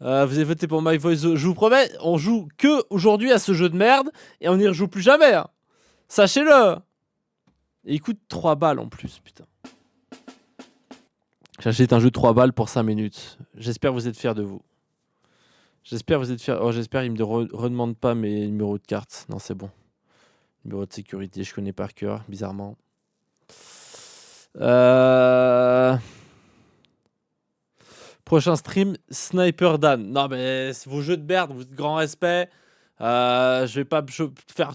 Vous avez voté pour My Voice Zo. Je vous promets, on joue que aujourd'hui à ce jeu de merde et on n'y rejoue plus jamais. Hein. Sachez-le. Et il coûte 3 balles en plus, putain. J'achète un jeu de 3 balles pour 5 minutes. J'espère que vous êtes fiers de vous. J'espère que vous êtes fiers. Oh, j'espère qu'il me redemande pas mes numéros de carte. Non, c'est bon. Numéro de sécurité, je connais par cœur, bizarrement. Prochain stream, Sniper Dan. Non, mais c'est vos jeux de merde, vous êtes grand respect. Je vais pas faire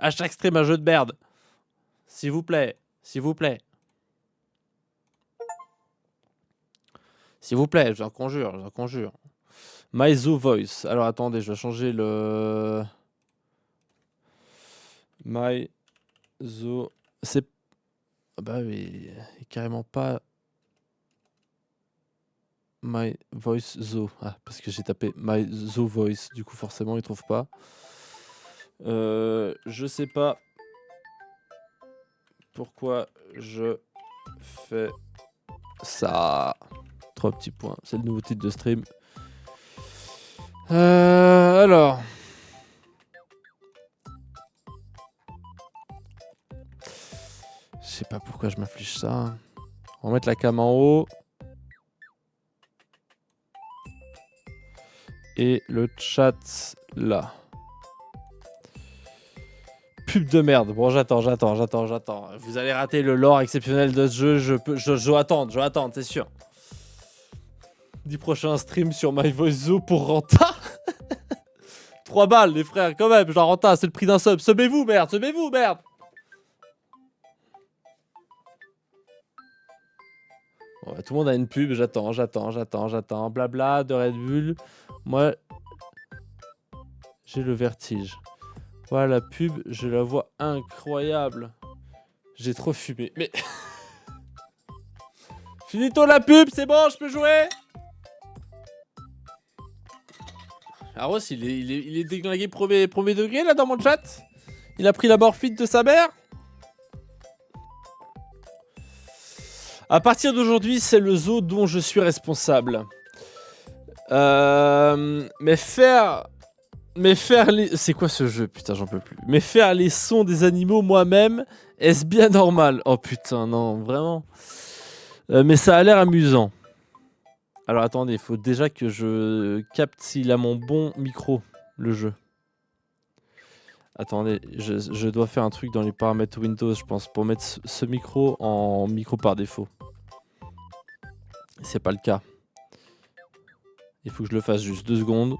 à chaque stream un jeu de merde. S'il vous plaît. S'il vous plaît. S'il vous plaît, je vous en conjure, je vous en conjure. My Zo Voice. Alors attendez, je vais changer le... My Zo... C'est... Ah bah oui, carrément pas... My Voice Zo. Ah, parce que j'ai tapé My Zo Voice. Du coup, forcément, il trouve pas. Je sais pas pourquoi je fais ça. 3 petits points. C'est le nouveau titre de stream. Alors. Je sais pas pourquoi je m'afflige ça. On va mettre la cam en haut. Et le chat là. Pub de merde. Bon, j'attends. Vous allez rater le lore exceptionnel de ce jeu. Je dois attendre, c'est sûr. 10 prochains streams sur My Voice Zo pour Renta. 3 balles, les frères, quand même. Genre, Renta, c'est le prix d'un sub. Subez-vous, merde. Bon, bah, tout le monde a une pub. J'attends. Blabla de Red Bull. Moi, j'ai le vertige. Voilà la pub, je la vois incroyable. J'ai trop fumé. Mais... Finito la pub, c'est bon, je peux jouer. Aros, il est déglingué premier degré là dans mon chat. Il a pris la morphine de sa mère. À partir d'aujourd'hui, c'est le zoo dont je suis responsable. Mais faire les... C'est quoi ce jeu? Putain, j'en peux plus. Mais faire les sons des animaux moi-même, est-ce bien normal? Oh putain, non, vraiment. Mais ça a l'air amusant. Alors attendez, il faut déjà que je capte s'il a mon bon micro, le jeu. Attendez, je dois faire un truc dans les paramètres Windows, je pense, pour mettre ce micro en micro par défaut. C'est pas le cas. Il faut que je le fasse juste 2 secondes.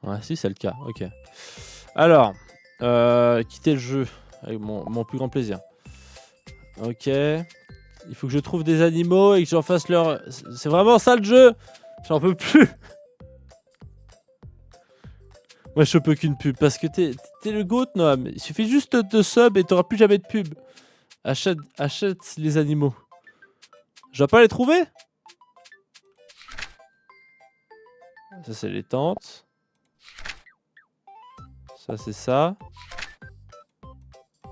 Ouais, si, c'est le cas, ok. Alors, quitter le jeu avec mon plus grand plaisir. Ok. Il faut que je trouve des animaux et que j'en fasse leur... C'est vraiment ça le jeu? J'en peux plus. Moi, je peux qu'une pub parce que t'es le GOAT, Noam. Il suffit juste de sub et t'auras plus jamais de pub. Achète les animaux. Je dois pas les trouver? Ça, c'est les tentes. Ça, c'est ça.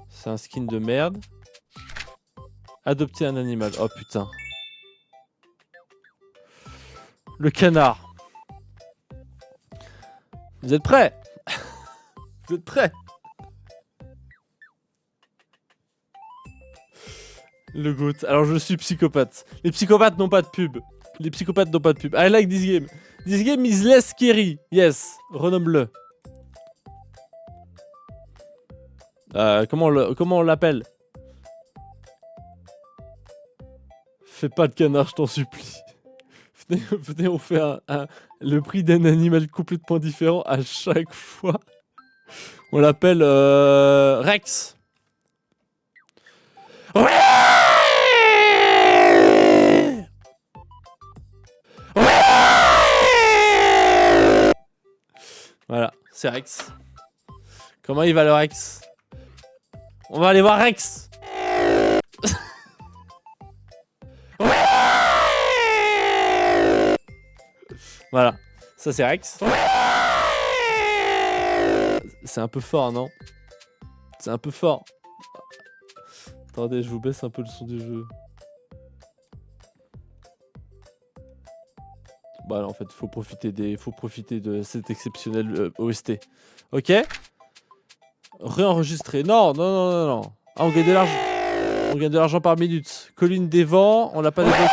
C'est un skin de merde. Adopter un animal. Oh putain. Le canard. Vous êtes prêts? Vous êtes prêts? Le GOAT. Alors je suis psychopathe. Les psychopathes n'ont pas de pub. I like this game. This game is less scary. Yes. Renomme-le. Comment on l'appelle? Fais pas de canard, je t'en supplie. Venez, on fait le prix d'un animal complètement différent à chaque fois. On l'appelle Rex. Ouais, voilà, c'est Rex. Comment il va le Rex? On va aller voir Rex. Voilà, ça c'est Rex. C'est un peu fort, non? C'est un peu fort. Attendez, je vous baisse un peu le son du jeu. Bah non, en fait, faut profiter de cet exceptionnel OST. Ok. Réenregistrer. Non, non, non, non, non. Ah, on gagne de l'argent. On gagne de l'argent par minute. Colline des vents, on l'a pas débloqué.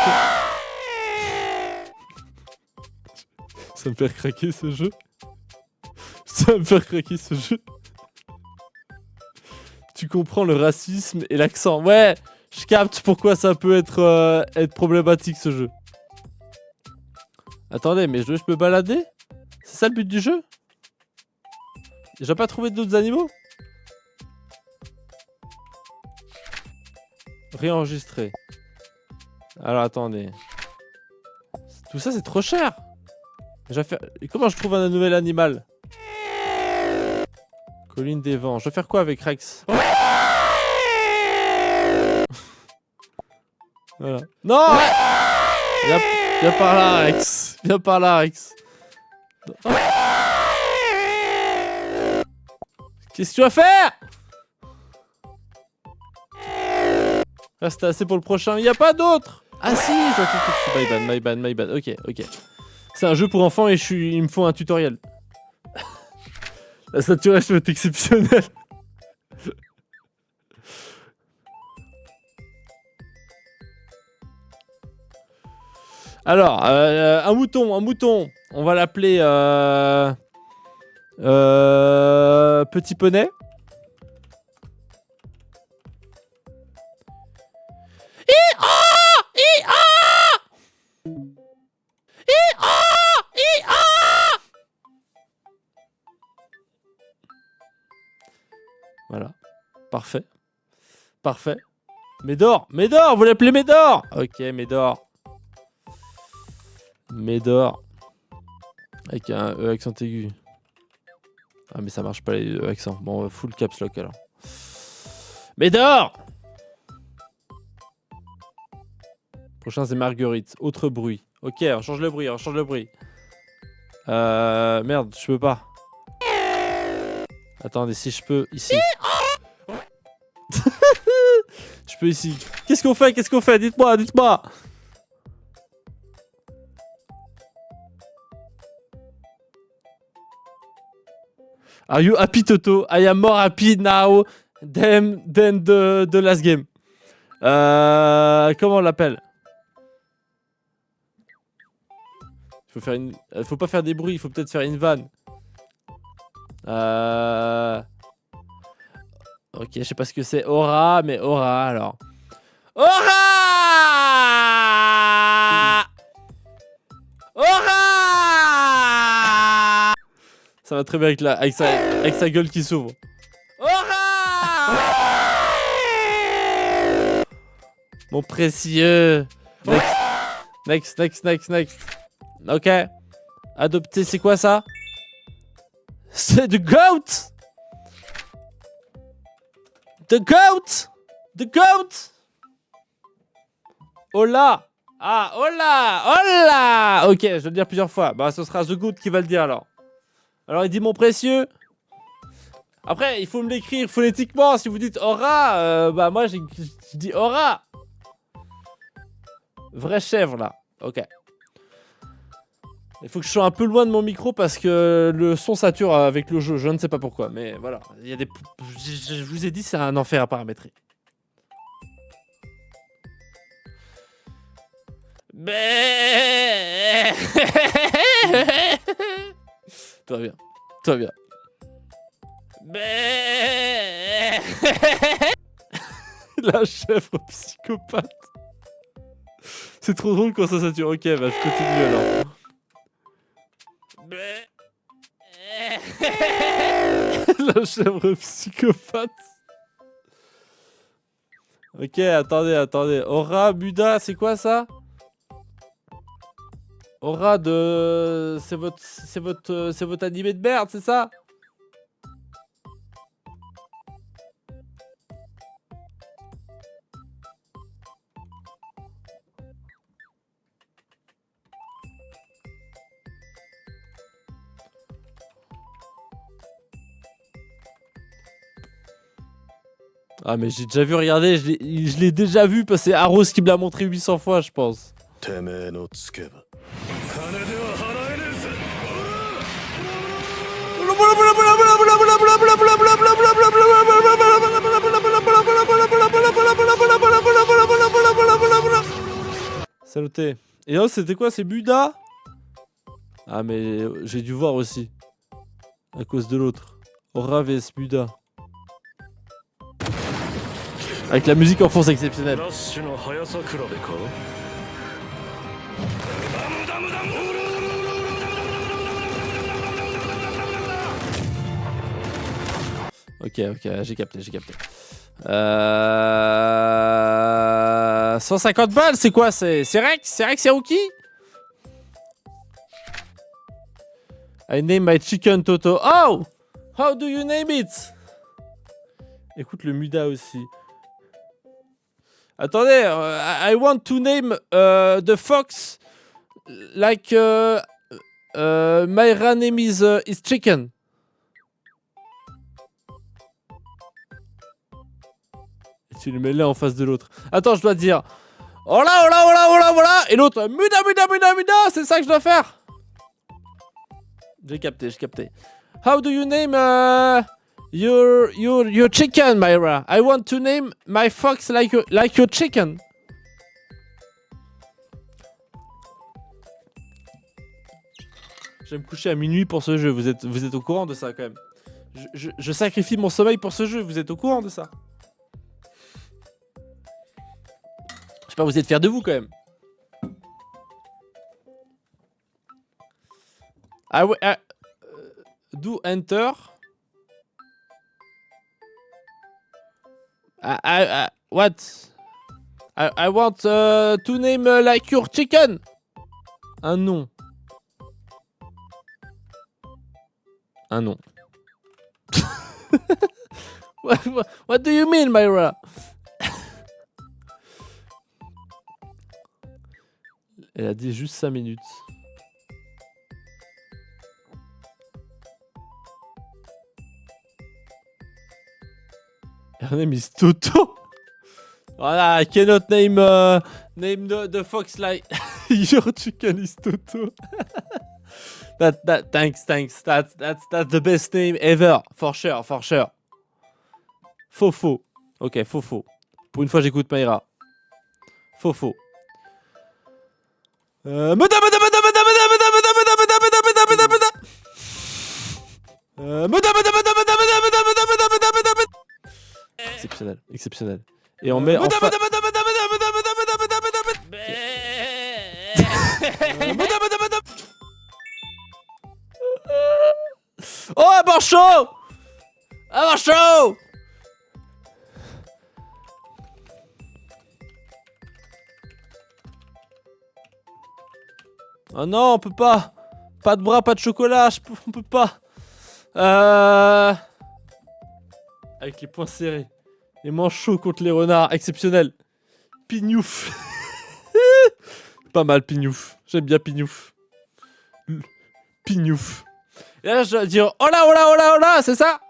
Ça me fait craquer ce jeu. Ça me fait craquer ce jeu. Tu comprends le racisme et l'accent. Ouais, je capte pourquoi ça peut être problématique ce jeu. Attendez, mais je peux me balader? C'est ça le but du jeu? J'ai pas trouvé d'autres animaux? Réenregistrer. Alors attendez. Tout ça c'est trop cher. Et comment je trouve un nouvel animal? Colline des vents. Je vais faire quoi avec Rex? Voilà. Non! Viens par là, Rex. Viens par là, Rex. Qu'est-ce que tu vas faire? Reste assez pour le prochain. Il n'y a pas d'autre. Ah si, je dois tout. My bad. Ok. C'est un jeu pour enfants et il me faut un tutoriel. La saturation est exceptionnelle. Alors, un mouton. On va l'appeler Petit Poney. Voilà. Parfait. Médor, vous l'appelez Médor. Ok, Médor. Avec un E accent aigu. Ah mais ça marche pas les E accents. Bon, full caps lock alors. Médor. Prochain c'est Marguerite. Autre bruit. Ok, on change le bruit. Merde, je peux pas. Attendez, si je peux, ici. Je peux ici. Qu'est-ce qu'on fait? Dites-moi. Are you happy, Toto? I am more happy now than the last game. Comment on l'appelle? Faut pas faire des bruits, il faut peut-être faire une vanne. Ok, je sais pas ce que c'est. Aura, mais Aura alors. Aura! Ça va très bien avec sa gueule qui s'ouvre. Aura! Mon précieux. Next. Ok. Adopter, c'est quoi ça? C'est the goat! The goat! Hola! Ah, hola! Ok, je vais le dire plusieurs fois. Bah, ce sera the goat qui va le dire alors. Alors, il dit mon précieux. Après, il faut me l'écrire phonétiquement. Si vous dites aura, bah, moi, je dis aura. Vraie chèvre, là. Ok. Il faut que je sois un peu loin de mon micro parce que le son sature avec le jeu. Je ne sais pas pourquoi, mais voilà. Il y a des... Je vous ai dit, c'est un enfer à paramétrer. Tout va bien. La chèvre psychopathe. C'est trop drôle quand ça sature. Ok, bah je continue alors. La chèvre psychopathe. Ok, attendez. Aura, Buda, c'est quoi ça? Aura de... C'est votre animé de merde, c'est ça? Ah mais j'ai déjà vu, regardez, je l'ai déjà vu passer à Rose qui me l'a montré 800 fois je pense. Saluté. Et là c'était quoi, c'est Buda? Ah mais j'ai dû voir aussi. À cause de l'autre. Aura vs Buda. Avec la musique en fond, c'est exceptionnel. Ok, j'ai capté. 150 balles, c'est quoi? C'est Rex? C'est Rex Yaruki? I name my chicken Toto. Oh! How do you name it? Écoute le Muda aussi. Attendez, I want to name the fox like my name is chicken. Et tu le mets l'un en face de l'autre. Attends, je dois dire. Oh là, oh là, oh là, oh là, voilà. Et l'autre, Muda, c'est ça que je dois faire. J'ai capté. How do you name your chicken, Myra? I want to name my fox like your chicken. Je vais me coucher à minuit pour ce jeu. Vous êtes au courant de ça quand même. Je sacrifie mon sommeil pour ce jeu. Vous êtes au courant de ça? Je sais pas, vous êtes fiers de vous quand même. Do enter. What? I want to name like your chicken. Un nom. What do you mean, Myra? Elle a dit juste 5 minutes. Her name is Toto. Voilà, I cannot name the fox like your chicken is Toto. Thanks. That's the best name ever, for sure. Fofo. Ok, Fofo. Pour une fois, j'écoute Mayra. Fofo. Exceptionnel. Et on met en face. Oh, un manchot! Oh non, on peut pas. Pas de bras, pas de chocolat, on peut pas. Avec les poings serrés. Les manchots contre les renards, exceptionnel. Pignouf. Pas mal, Pignouf. J'aime bien Pignouf. Pignouf. Et là, je dois dire oh là, c'est ça?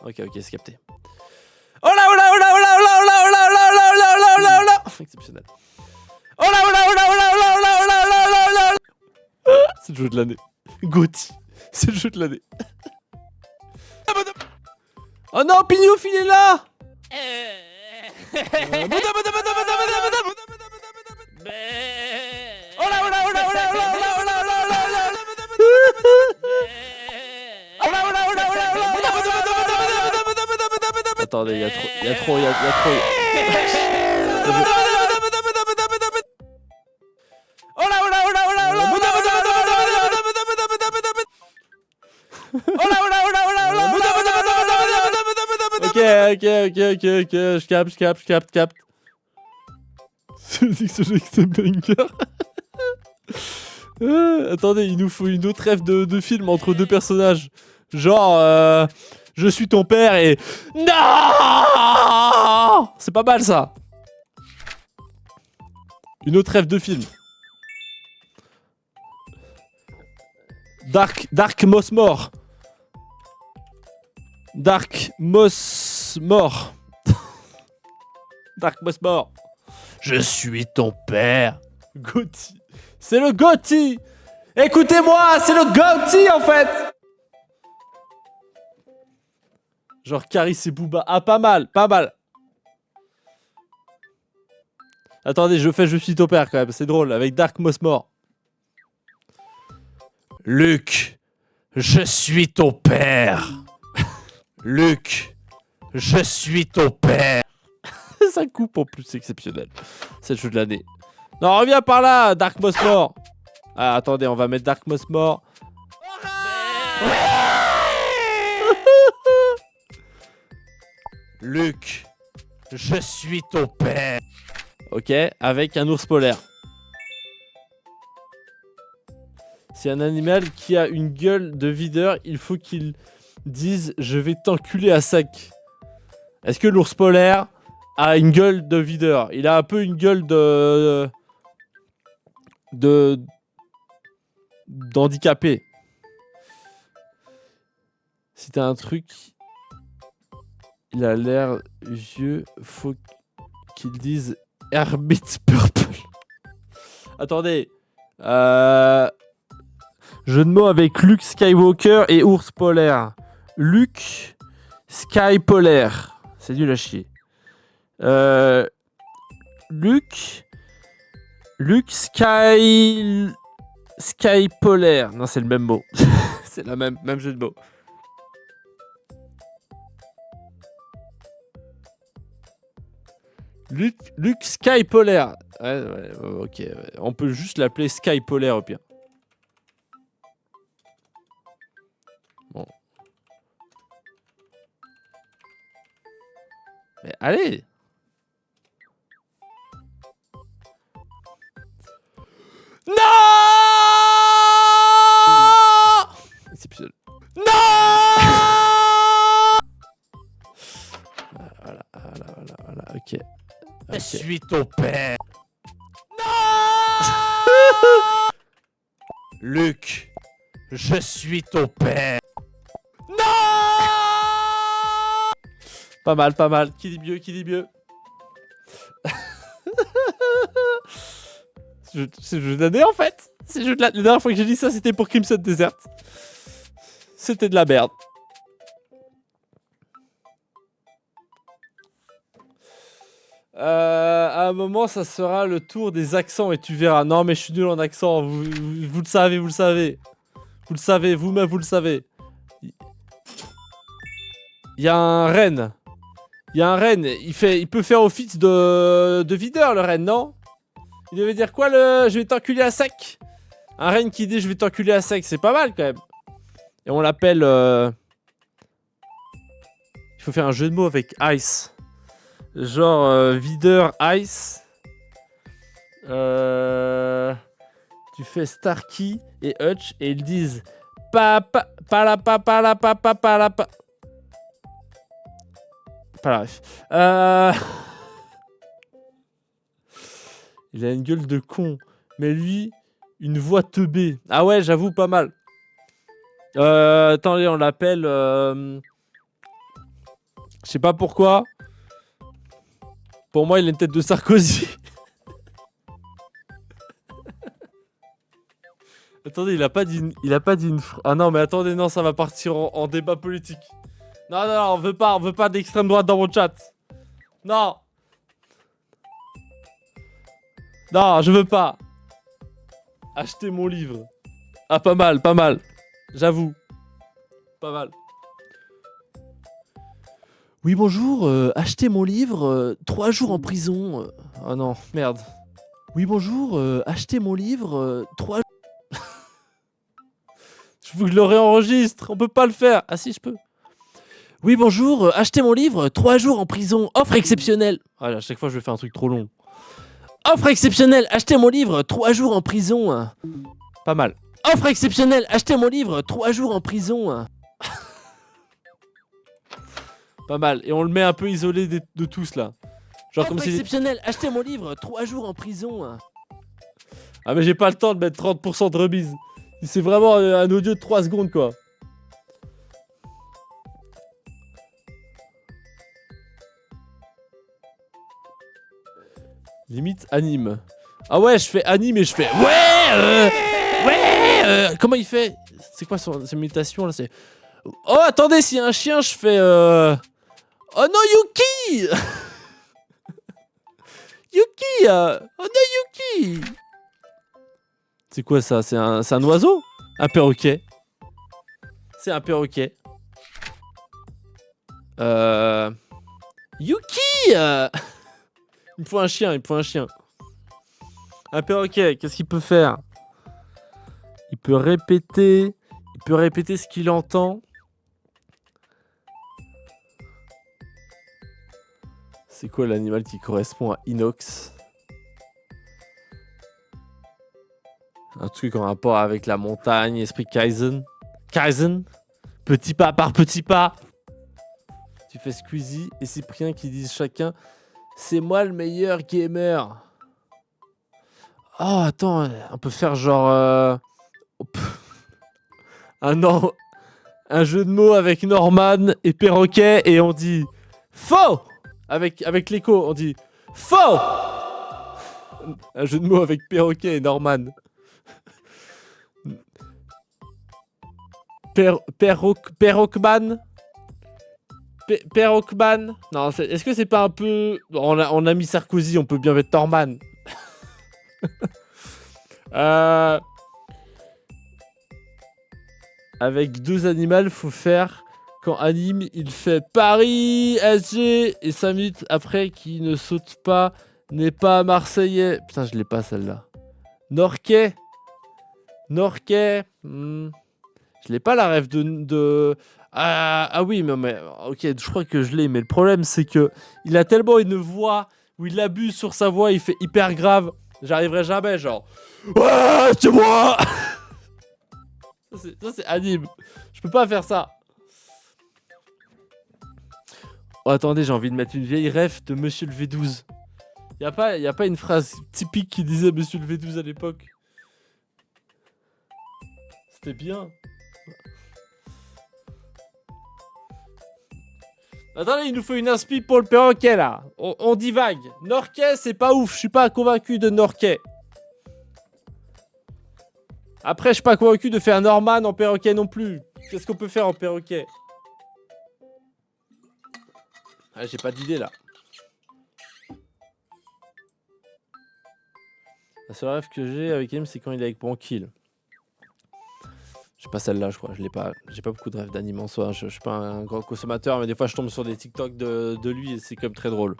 Ok, c'est capté. Oh là. Exceptionnel. Oh là. C'est le jeu de l'année. Gauthier. C'est le jeu de l'année. Oh non, Pignouf, il est là. Attendez, il y a trop. Ok, je capte. Je dis que ce jeu c'est banger. Attendez, il nous faut une autre rêve de film entre deux personnages. Genre, je suis ton père et... Non! C'est pas mal ça. Une autre rêve de film. Dark Moss mort. Dark Moss mort. Dark Mosmore. Je suis ton père. Gotti. C'est le Gotti. Écoutez-moi, c'est le Gotti en fait. Genre Caris et Booba. Ah, pas mal, pas mal. Attendez, je fais Je suis ton père quand même, c'est drôle, avec Dark Mosmore. Luc, je suis ton père. Luc, je suis ton père. Ça coupe en plus, c'est exceptionnel. C'est le jeu de l'année. Non, reviens par là, Dark Mosmore. Ah, attendez, on va mettre Dark Mosmore. Luc, je suis ton père. Ok, avec un ours polaire. C'est un animal qui a une gueule de videur, il faut qu'il dise « Je vais t'enculer à sec ». Est-ce que l'ours polaire a une gueule de videur? Il a un peu une gueule d'handicapé. Si t'as un truc, il a l'air vieux, faut qu'il dise Herbit Purple. Attendez. Jeu de mots avec Luke Skywalker et ours polaire. Luke Sky polaire. C'est nul à chier. Luke Sky polaire. Non, c'est le même mot. C'est la même jeu de mots. Luke Sky polaire. Ouais, ok. Ouais. On peut juste l'appeler Sky polaire au pire. Bon. Mais allez! Non! Exceptionnel. Non! Voilà, ok. Je suis ton père. Non! Luc, je suis ton père. Non! Pas mal, pas mal. Qui dit mieux, qui dit mieux? C'est le jeu de l'année en fait. C'est le jeu de la dernière fois que j'ai dit ça, c'était pour Crimson Desert. C'était de la merde. À un moment, ça sera le tour des accents et tu verras. Non, mais je suis nul en accent. Vous le savez, vous le savez. Vous le savez, vous-même, vous le savez. Il y a un renne. Il y a un renne. Il peut faire office de videur, le renne, non? Il devait dire quoi, le je vais t'enculer à sec? Un renne qui dit je vais t'enculer à sec, c'est pas mal quand même. Et on l'appelle... Il faut faire un jeu de mots avec Ice. Genre videur Ice. Tu fais Starkey et Hutch et ils disent pa pa pa la pa pa la pa pa pa la pa. Pas la ref. Il a une gueule de con, mais lui une voix teubée. Ah ouais, j'avoue pas mal. Attendez, on l'appelle. Je sais pas pourquoi. Pour moi, il a une tête de Sarkozy. Attendez, il a pas dit une... Ah non, mais attendez, non, ça va partir en débat politique. Non, on veut pas d'extrême droite dans mon chat. Non. Non, je veux pas. Acheter mon livre. Ah, pas mal. J'avoue. Pas mal. Oui, bonjour, achetez mon livre, 3 jours en prison. Oh non, merde. Oui, bonjour, achetez mon livre, 3 jours... Je vous le réenregistre, on peut pas le faire. Ah si, je peux. Oui, bonjour, achetez mon livre, 3 jours en prison, offre exceptionnelle. Voilà, à chaque fois je vais faire un truc trop long. Offre exceptionnelle, achetez mon livre, 3 jours en prison. Pas mal. Offre exceptionnelle, achetez mon livre, 3 jours en prison. Pas mal. Et on le met un peu isolé de tous là. Genre comme si... exceptionnel, achetez mon livre, 3 jours en prison. Ah mais j'ai pas le temps de mettre 30% de remise. C'est vraiment un audio de 3 secondes quoi. Limite anime. Ah ouais, je fais anime et je fais comment il fait? C'est quoi son imitation là? C'est oh attendez, s'il y a un chien, je fais oh non Yuki. Yuki oh non Yuki. C'est quoi ça? C'est un oiseau? Un perroquet. C'est un perroquet. Yuki il me faut un chien, il me faut un chien. Un perroquet, qu'est-ce qu'il peut faire? Il peut répéter ce qu'il entend. C'est quoi l'animal qui correspond à Inox? Un truc en rapport avec la montagne, esprit Kaizen. Kaizen. Petit pas par petit pas. Tu fais Squeezie et Cyprien qui disent chacun c'est moi le meilleur gamer. Oh attends, on peut faire genre un jeu de mots avec Norman et Perroquet et on dit faux avec l'écho, on dit faux. Un jeu de mots avec Perroquet et Norman. Perrockman. Perrockman. Non, est-ce que c'est pas un peu... On a mis Sarkozy, on peut bien mettre Norman. Avec deux animaux, faut faire... Quand anime, il fait Paris, SG, et 5 minutes après, qui ne saute pas, n'est pas marseillais. Putain, je l'ai pas celle-là. Norquais. Je l'ai pas la rêve de... Ah oui, mais ok, je crois que je l'ai, mais le problème c'est que il a tellement une voix où il abuse sur sa voix, il fait hyper grave. J'arriverai jamais, genre. Ouais, c'est moi. Ça c'est anime. Je peux pas faire ça. Oh, attendez, j'ai envie de mettre une vieille ref de Monsieur le V12. Y a pas une phrase typique qui disait Monsieur le V12 à l'époque? C'était bien. Attendez, il nous faut une inspi pour le perroquet là. On divague. Norquais, c'est pas ouf. Je suis pas convaincu de Norquais. Après, je suis pas convaincu de faire Norman en perroquet non plus. Qu'est-ce qu'on peut faire en perroquet? Ah, j'ai pas d'idée là. La seule rêve que j'ai avec Elim, c'est quand il est avec Bankill. J'ai pas celle-là, je crois. Je l'ai pas. J'ai pas beaucoup de rêves d'anime en soi. Je suis pas un grand consommateur, mais des fois je tombe sur des TikTok de lui et c'est quand même très drôle.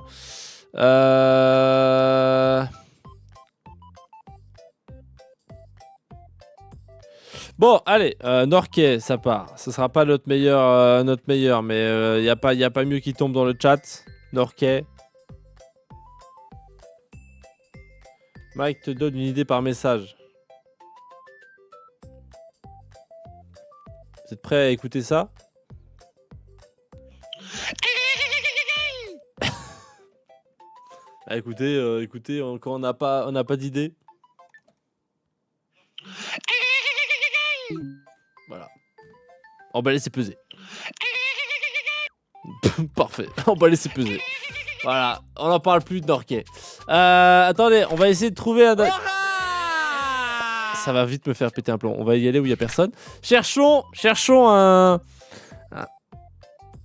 Bon, allez, Norquais, ça part. Ce sera pas notre meilleur, mais y a pas mieux qui tombe dans le chat. Norquais. Mike te donne une idée par message. Vous êtes prêts à écouter ça? Ah, écoutez, quand on n'a pas d'idée. Voilà. Emballer, c'est peser. Parfait. Emballer, c'est peser. Voilà. On n'en parle plus de Norquais. Attendez, on va essayer de trouver un... Ça va vite me faire péter un plomb. On va y aller où il n'y a personne. Cherchons un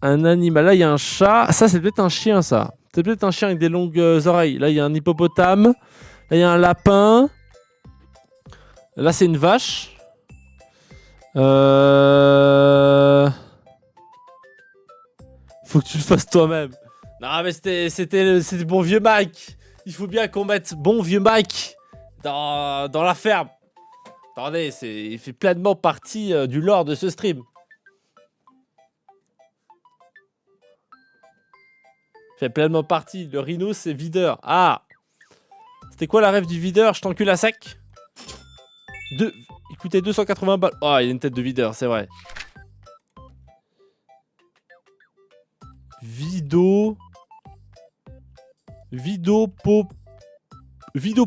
animal. Là, il y a un chat. Ça, c'est peut-être un chien, ça. C'est peut-être un chien avec des longues oreilles. Là, il y a un hippopotame. Là, il y a un lapin. Là, c'est une vache. Faut que tu le fasses toi-même. Non, mais c'était bon vieux Mike. Il faut bien qu'on mette bon vieux Mike dans la ferme. Attendez, il fait pleinement partie du lore de ce stream. Il fait pleinement partie. Le rhino, c'est videur. Ah! C'était quoi la rêve du videur? Je t'encule à sec. Il coûtait 280 balles. Oh, il a une tête de videur, c'est vrai.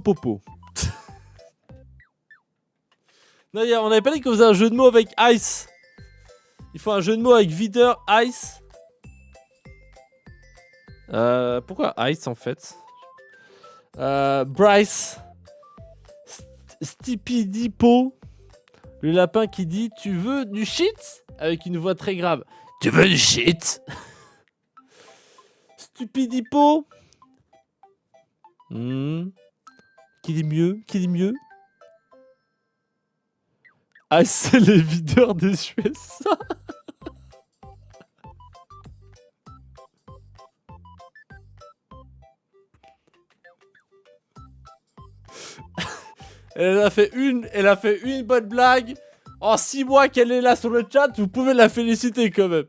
Popo. Non, on avait pas dit qu'on faisait un jeu de mots avec Ice. Il faut un jeu de mots avec videur, Ice. Pourquoi Ice en fait? Bryce. Stipidipo. Le lapin qui dit « Tu veux du shit ?» avec une voix très grave. « Tu veux du shit ?» Stupidipo. Qui dit mieux? Qui dit mieux? Ah, c'est les videurs des USA. Elle a fait une bonne blague. En 6 mois qu'elle est là sur le chat, vous pouvez la féliciter quand même.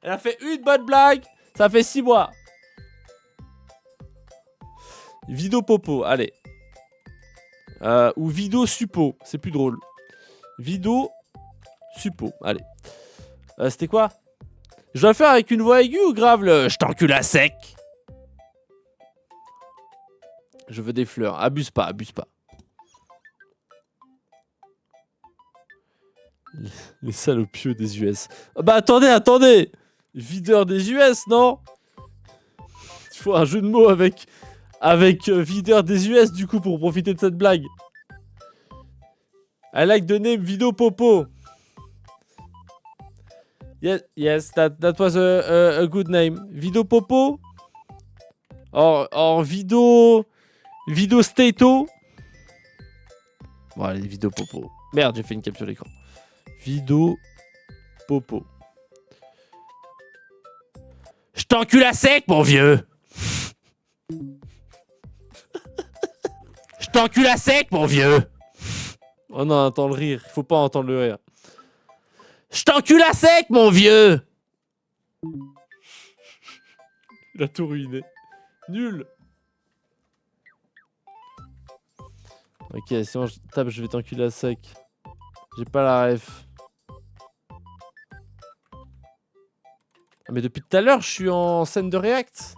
Elle a fait une bonne blague, ça fait 6 mois. Vido Popo, allez. Ou Vido Suppo, c'est plus drôle. Vido Suppo, allez. C'était quoi? Je dois le faire avec une voix aiguë ou grave le je t'encule à sec? Je veux des fleurs, abuse pas, abuse pas. Les salopieux des US. Oh, bah attendez, attendez! Videur des US, non? Il faut un jeu de mots avec videur des US du coup pour profiter de cette blague. I like the name Vido Popo. Yes, that was a good name. Vido Popo. Or Vido Stato. Bon allez, Vido Popo. Merde, j'ai fait une capture d'écran. Vido Popo. Je t'encule à sec, mon vieux. Je t'encule à sec, mon vieux. Oh non, entend le rire. Il faut pas entendre le rire. Je t'encule à sec, mon vieux. Il a tout ruiné. Nul. Ok, si on tape, je vais t'enculer à sec. J'ai pas la ref. Ah, mais depuis tout à l'heure, je suis en scène de React.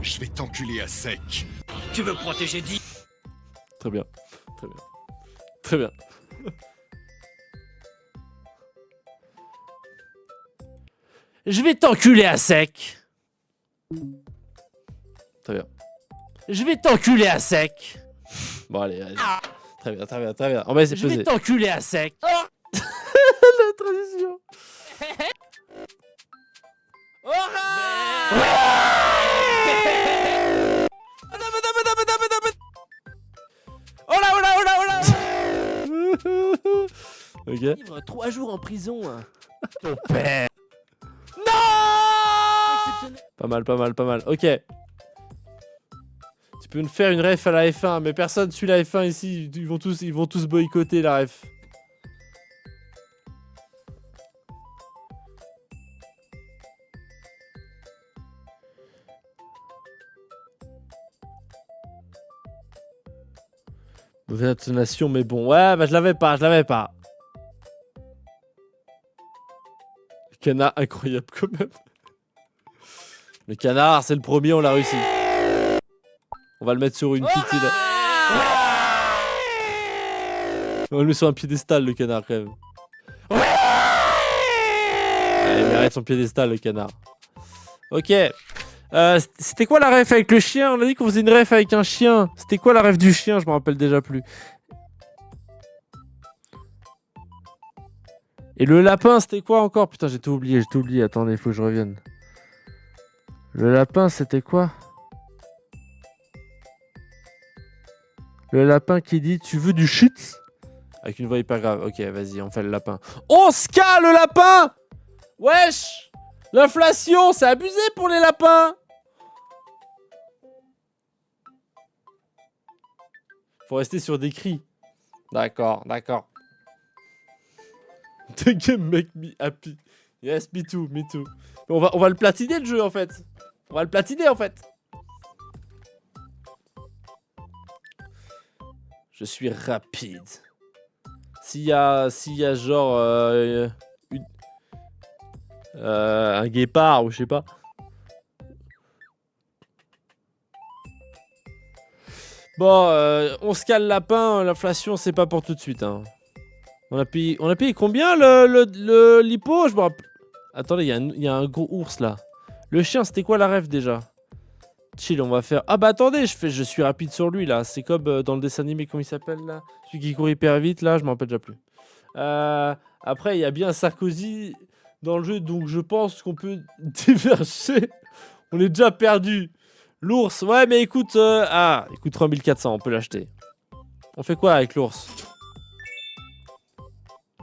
Je vais t'enculer à sec. Tu veux protéger dit. Très bien. Très bien. Très bien. Je vais t'enculer à sec. Très bien. Je vais t'enculer à sec. Bon, allez, allez. Très bien, très bien, très bien. On va essayer de peser. Je vais t'enculer à sec. Oh la transition. Oh là, oh là, oh là, oh là. Ok. Vivre 3 jours en prison. Ton père. Non. Pas mal, pas mal, pas mal. Ok. Tu peux me faire une ref à la F1, mais personne suit la F1 ici. Ils vont tous boycotter la ref. Mauvaise intonation, mais bon. Ouais, bah je l'avais pas, je l'avais pas. Le canard, incroyable quand même. Le canard, c'est le premier, on l'a réussi. On va le mettre sur une petite île. On va le mettre sur un piédestal, le canard, quand même. Allez, il mérite son piédestal, le canard. Ok. C'était quoi la ref avec le chien? On a dit qu'on faisait une ref avec un chien. C'était quoi la ref du chien? Je me rappelle déjà plus. Et le lapin, c'était quoi encore? Putain, j'ai tout oublié, j'ai tout oublié. Attendez, il faut que je revienne. Le lapin, c'était quoi? Le lapin qui dit « Tu veux du shit ?» avec une voix hyper grave. Ok, vas-y, on fait le lapin. On se cale, le lapin! Wesh! L'inflation, c'est abusé pour les lapins! Faut rester sur des cris. D'accord, d'accord. The game make me happy. Yes, me too, me too. On va le platiner, le jeu, en fait. On va le platiner, en fait. Je suis rapide. S'il y a genre un guépard ou je sais pas. Bon, on se cale lapin, l'inflation c'est pas pour tout de suite. Hein. On a payé combien l'hippo? Je me rappelle. Attendez, il y a un gros ours là. Le chien, c'était quoi la rêve déjà? Chill, on va faire... Ah bah attendez, je suis rapide sur lui là. C'est comme dans le dessin animé, comment il s'appelle là? Celui qui court hyper vite là, je m'en rappelle déjà plus. Après, il y a bien Sarkozy dans le jeu, donc je pense qu'on peut diverger. On est déjà perdu. L'ours, ouais mais écoute... Ah, écoute 3400, on peut l'acheter. On fait quoi avec l'ours?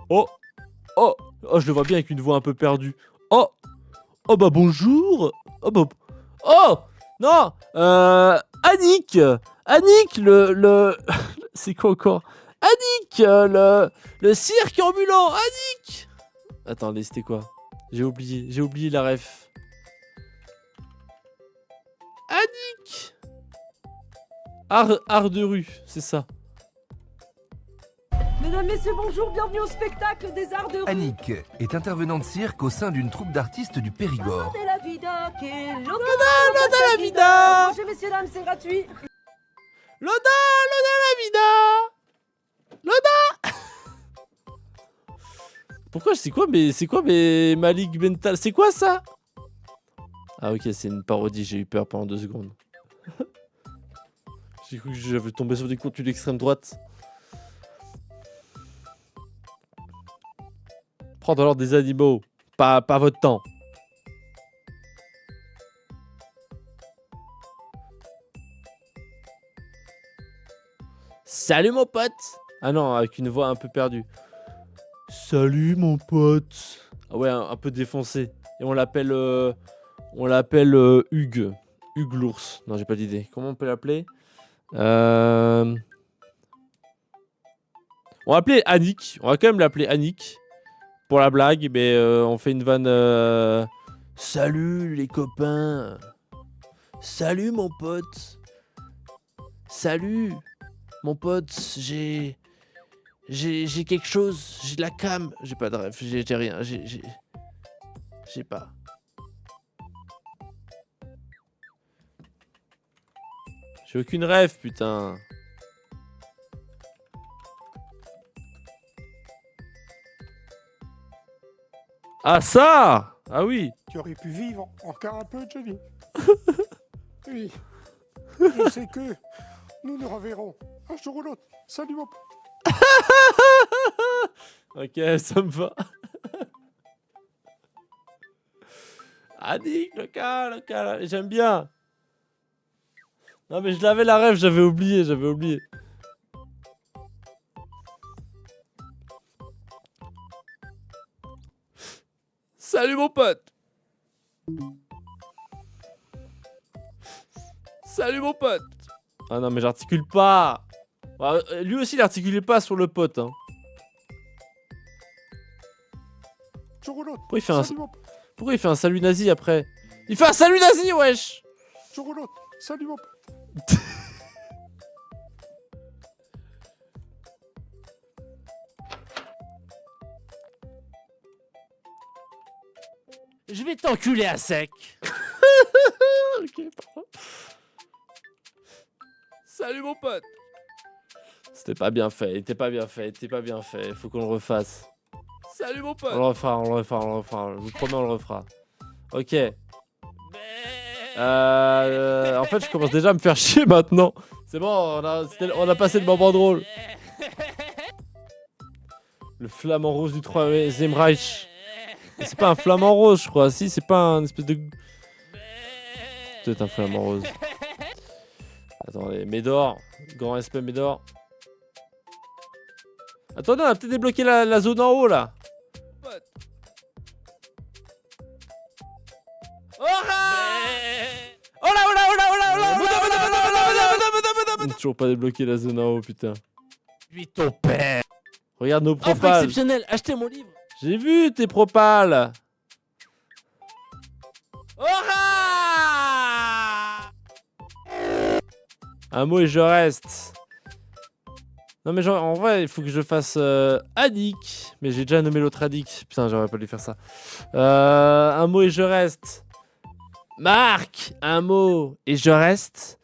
Oh! Oh! Oh, je le vois bien avec une voix un peu perdue. Oh! Oh bah bonjour! Oh bah... Oh! Non! Annick! Annick, le... C'est quoi encore? Annick! Le cirque ambulant! Annick! Attendez, c'était quoi? J'ai oublié la ref. Annick! Art de rue, c'est ça. Mesdames, Messieurs, bonjour, bienvenue au spectacle des arts de rue. Annick est intervenante cirque au sein d'une troupe d'artistes du Périgord. De la vida, che loda, Loda la vida. Bonjour, messieurs, dames, c'est gratuit. Loda la vida! Loda! Pourquoi c'est quoi mes Malik Bental? C'est quoi ça? Ah ok, c'est une parodie, j'ai eu peur pendant 2 secondes. J'ai cru que j'avais tombé sur des contenus d'extrême droite. Prendre alors des animaux, pas votre temps. Salut mon pote! Ah non, avec une voix un peu perdue. Salut mon pote! Ah ouais, un peu défoncé. Et on l'appelle Hugues. Hugues l'ours. Non, j'ai pas d'idée. Comment on peut l'appeler? On va l'appeler Annick. On va quand même l'appeler Annick. Pour la blague, mais on fait une vanne. Salut les copains. Salut mon pote. Salut mon pote. J'ai quelque chose. J'ai de la cam. J'ai pas de rêve. J'ai rien. J'ai pas. J'ai aucune rêve, putain. Ah ça! Ah oui! Tu aurais pu vivre encore un peu, Johnny. Oui. Je sais que nous nous reverrons un jour ou l'autre. Salut mon pote. Ok, ça me va. Annick, le cas, j'aime bien. Non mais je l'avais la rêve, j'avais oublié. Salut mon pote. Salut mon pote. Ah non mais j'articule pas. Ouais, lui aussi il articulait pas sur le pote. Hein. Un jour ou l'autre. Pourquoi il fait un... Salut mon pote. Pourquoi il fait un salut nazi après? Il fait un salut nazi, wesh! Un jour ou l'autre. Salut mon pote. Je vais t'enculer à sec. Ok, pardon. Salut mon pote. C'était pas bien fait, il était pas bien fait. Faut qu'on le refasse. Salut mon pote. On le refera. Je vous promets, on le refera. Ok. En fait, je commence déjà à me faire chier maintenant. C'est bon, on a passé le moment drôle. Le flamant rose du 3e Reich. C'est pas un flamant rose, je crois. Si, c'est pas un espèce de... Peut-être un flamant rose. Attendez, Médor. Grand respect, Médor. Attendez, on a peut-être débloqué la zone en haut, là. Toujours pas débloqué la zone en haut, putain. Lui ton père. Regarde nos Offre propales. exceptionnelle, achetez mon livre. J'ai vu tes propales. Un mot et je reste. Non mais genre, en vrai, il faut que je fasse Annick. Mais j'ai déjà nommé l'autre Annick. Putain, j'aurais pas dû faire ça. Un mot et je reste. Marc. Un mot et je reste.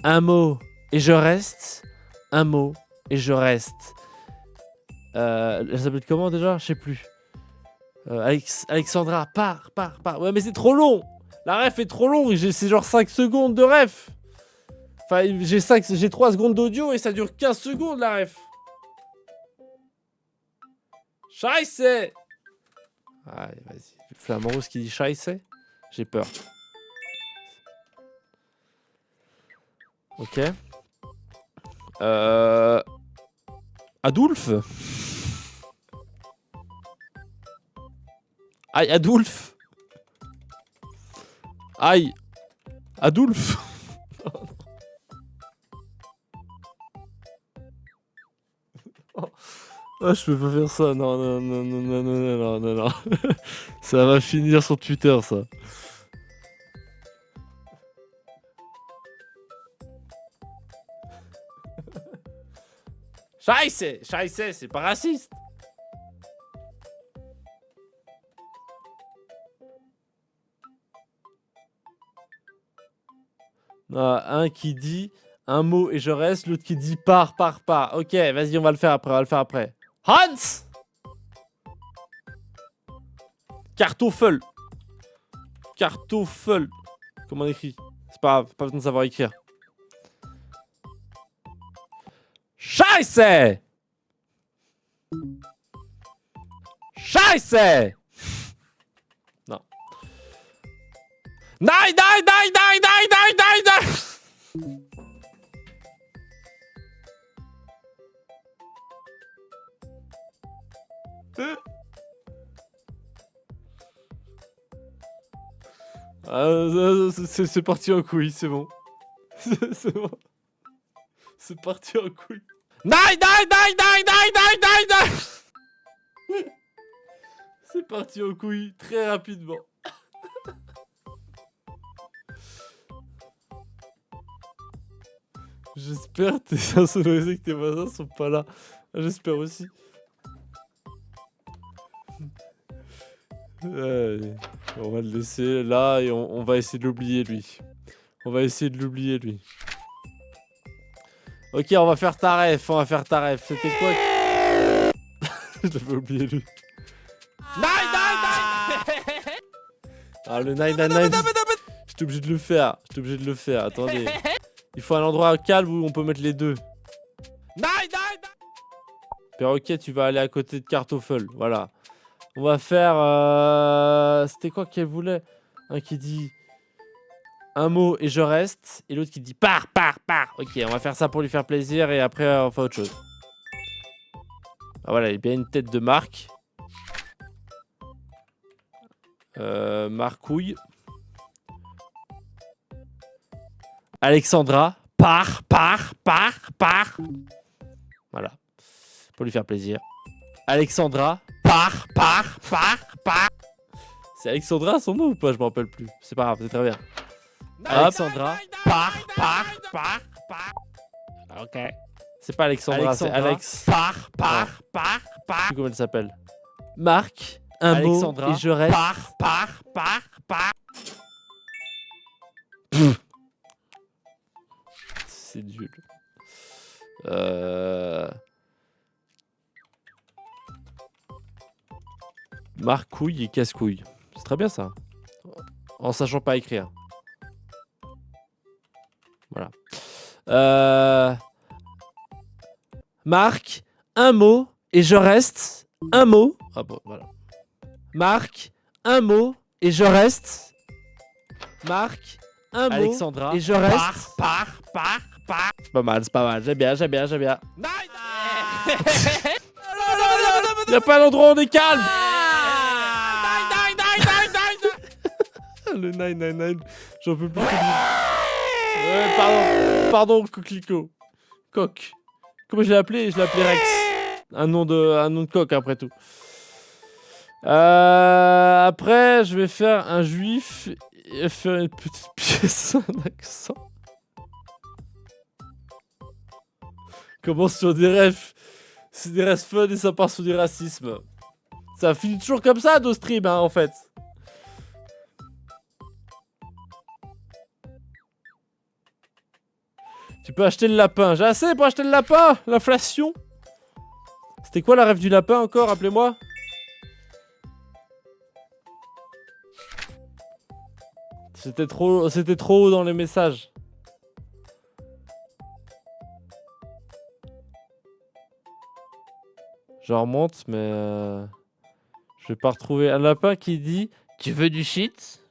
Un mot et je reste. Un mot et je reste. Elle s'appelle comment déjà? Je sais plus. Alexandra, pars. Ouais, mais c'est trop long. La ref est trop longue. C'est genre 5 secondes de ref. Enfin, j'ai 3 secondes d'audio et ça dure 15 secondes la ref. Scheisse. Allez, vas-y. Flamant Rose qui dit Scheisse. J'ai peur. Ok. Adolphe. Aïe, Adolphe. Aïe. Adolphe. Ah, je peux pas faire ça. Non. Ça va finir sur Twitter, ça. Scheisse, c'est pas raciste. Un qui dit un mot et je reste, l'autre qui dit pars. Ok, vas-y, on va le faire après. Hans. Kartoffel. Comment on écrit? C'est pas grave, pas besoin de savoir écrire. Scheisse. Non. Nein. C'est parti en couille, c'est bon. C'est bon. C'est parti en couille. Nein. C'est parti en couille très rapidement. J'espère que t'es insonorisé, que tes voisins sont pas là. J'espère aussi. Allez, on va le laisser là et on va essayer de l'oublier lui. Ok, on va faire ta ref. C'était quoi? Je l'avais oublié lui. Ah, le 999. J'étais obligé de le faire. Attendez. Il faut un endroit calme où on peut mettre les deux. Perroquet, tu vas aller à côté de Kartoffel. Voilà. On va faire... C'était quoi qu'elle voulait? Un qui dit un mot et je reste. Et l'autre qui dit pars. Ok, on va faire ça pour lui faire plaisir. Et après, on fait autre chose. Ah, voilà, il y a bien une tête de Marc. Marcouille. Alexandra. Pars. Voilà. Pour lui faire plaisir. Alexandra. Pars. C'est Alexandra son nom ou pas? Je me rappelle plus. C'est pas grave, c'est très bien. Alexandra. Pars. Ok. C'est pas Alexandra, c'est Alex. Pars. Comment elle s'appelle? Marc. Un mot et je reste. Pars. C'est nul. Marcouille et casse-couille. C'est très bien ça. En sachant pas écrire. Voilà. Marc, un mot et je reste. Un mot. Ah bon, voilà. Marc, un mot et je reste. Marc, un mot Alexandra, et je reste. Pars. C'est pas mal. J'aime bien. Y'a pas l'endroit où on est calme. Le 999, j'en peux plus. Ouais, pardon, coquelicot. Coq. Comment je l'ai appelé? Je l'ai appelé Rex. Un nom de coq après tout. Après, je vais faire un juif et faire une petite pièce, un accent. Commence sur des refs. C'est des refs fun et ça part sur du racisme. Ça finit toujours comme ça, nos streams, hein, en fait. Tu peux acheter le lapin. J'ai assez pour acheter le lapin. L'inflation. C'était quoi la rêve du lapin encore? Rappelez-moi. C'était trop haut dans les messages. Je remonte, mais je vais pas retrouver un lapin qui dit tu veux du shit?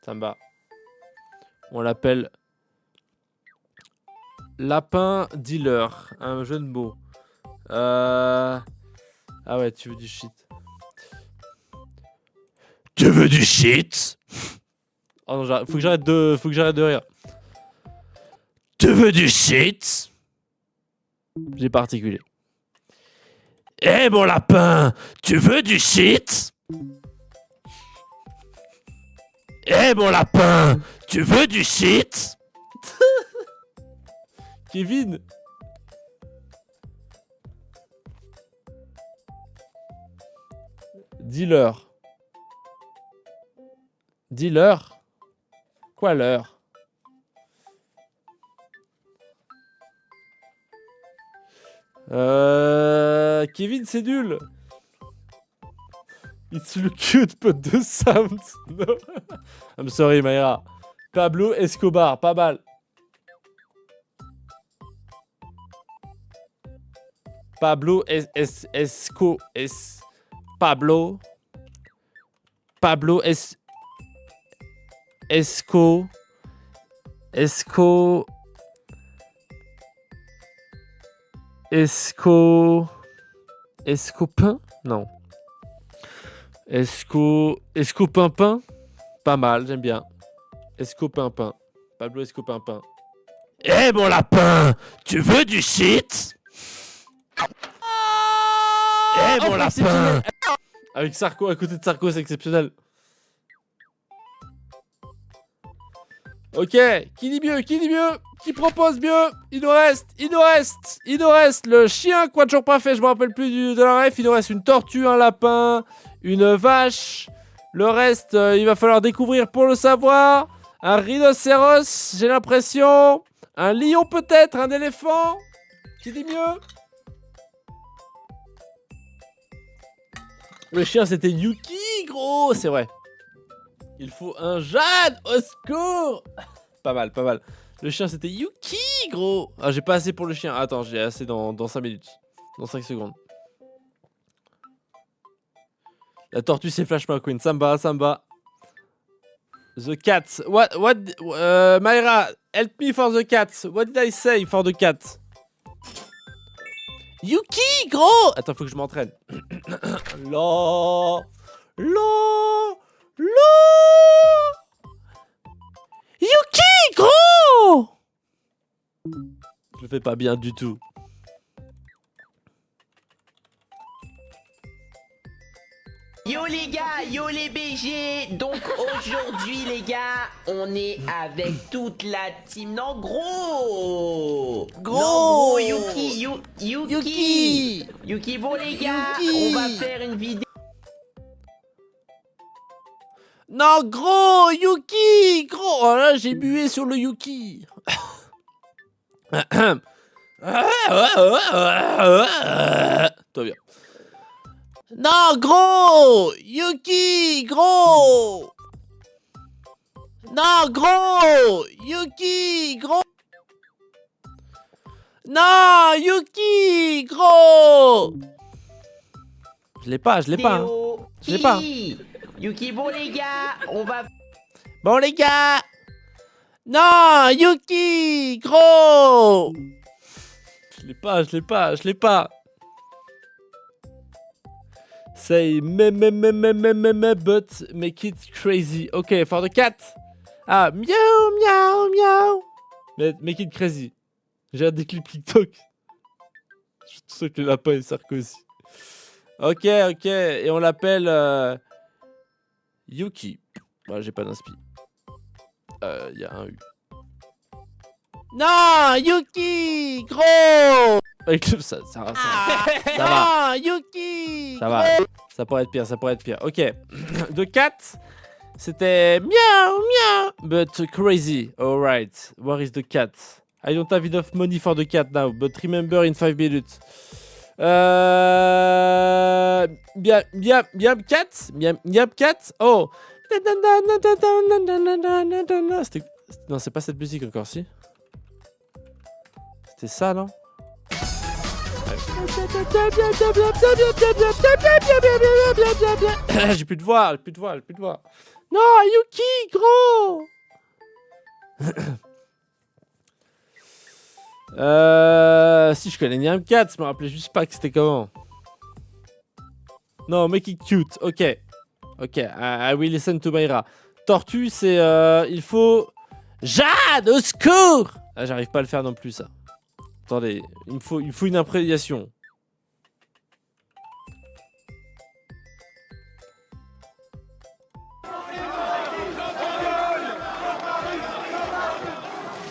Ça me va. On l'appelle lapin dealer, un jeu de mots. Ah ouais, tu veux du shit. Tu veux du shit? Oh non, faut que j'arrête de rire. Tu veux du shit? J'ai pas articulé. Eh mon lapin, tu veux du shit? Eh mon lapin, tu veux du shit? Kevin. Dealer. Dealer? Quoi l'heure? Kevin, c'est nul. It's le cute but de sound. No. I'm sorry, Mayra. Pablo Escobar, pas mal. Pablo Pablo Escopin? Non. Escopimpin? Pas mal, j'aime bien. Escopimpin. Pablo Escopimpin. Eh mon lapin, tu veux du shit? Eh mon lapin! Avec Sarko, à côté de Sarko, c'est exceptionnel. Ok, qui dit mieux? Qui dit mieux? Qui propose mieux? Il nous reste le chien qu'on a toujours pas fait, je me rappelle plus de la ref. Il nous reste une tortue, un lapin, une vache. Le reste, il va falloir découvrir pour le savoir. Un rhinocéros, j'ai l'impression. Un lion peut-être, un éléphant. Qui dit mieux? Le chien c'était Yuki, gros, c'est vrai. Il faut un Jeanne, au secours. Pas mal, pas mal. Le chien c'était Yuki, gros. Ah, j'ai pas assez pour le chien. Attends, j'ai assez dans 5 minutes. Dans 5 secondes. La tortue c'est Flash McQueen. Samba. The cat. What Mayra, help me for the cat. What did I say for the cat? Yuki, gros. Attends, faut que je m'entraîne. Lo. Yuki, gros. Je le fais pas bien du tout. Yo les gars, yo les BG. Donc aujourd'hui les gars, on est avec toute la team. Non gros. Non, gros Yuki. Yuki, bon les gars, on va faire une vidéo. Non, gros, Yuki, gros. Oh là, j'ai bué sur le Yuki. Toi bien. Non, gros, Yuki, gros. Non, gros, Yuki, gros. Non, Yuki, gros. Je l'ai pas. Je l'ai pas. Yuki, bon les gars, on va... Bon les gars. Non, Yuki, gros. Je l'ai pas. Say but make it crazy. Ok, for the cat. Ah, miaou. Make it crazy. J'ai des clips TikTok. Je suis sûr que le lapin est Sarkozy. Ok. Et on l'appelle Yuki. Voilà, j'ai pas d'inspi. Y a un U. Non, Yuki, gros. Avec le... ça va. Non, Yuki. Ça va. Ça pourrait être pire. Ok. The cat, c'était miaou. But crazy. Alright. Where is the cat? I don't have enough money for the cat now. But remember in 5 minutes. Miam cat. Oh, Non, c'est pas cette musique encore, si. C'était ça, non? J'ai plus de voix, j'ai plus de voix, j'ai plus de voix. Non, Yuki, gros. Si je connais Niam 4, je me rappelais juste pas que c'était comment. Non, make it cute, ok. Ok, I will listen to Mayra. Tortue, c'est il faut... Jade, au secours. Ah, j'arrive pas à le faire non plus, ça. Attendez, il me faut une imprégnation.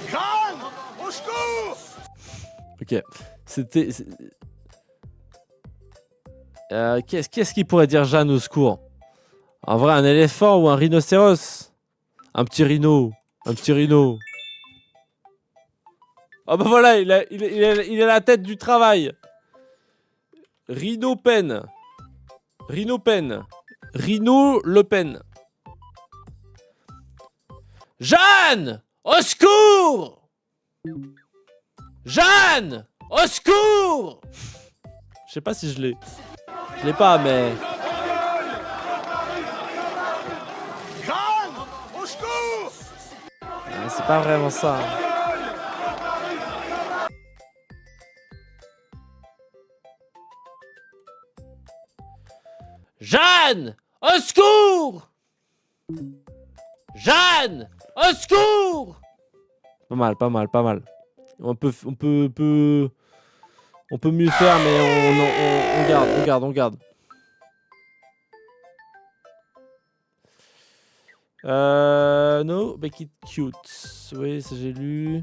Jeanne, au secours! Ok, c'était... Qu'est-ce qu'il pourrait dire Jeanne au secours? En vrai, un éléphant ou un rhinocéros? Un petit rhino. Un petit rhino. Oh bah voilà, il a la tête du travail. Rhino Pen. Rhino Pen. Rhino Le Pen. Jeanne! Au secours! Jeanne! Au secours! Je sais pas si je l'ai. Je l'ai pas, mais... Jeanne, au secours! C'est pas vraiment ça. Jeanne! Au secours! Jeanne! Au secours! Pas mal, pas mal, pas mal. On peut mieux faire, mais on garde. No, make it cute. Oui, ça j'ai lu.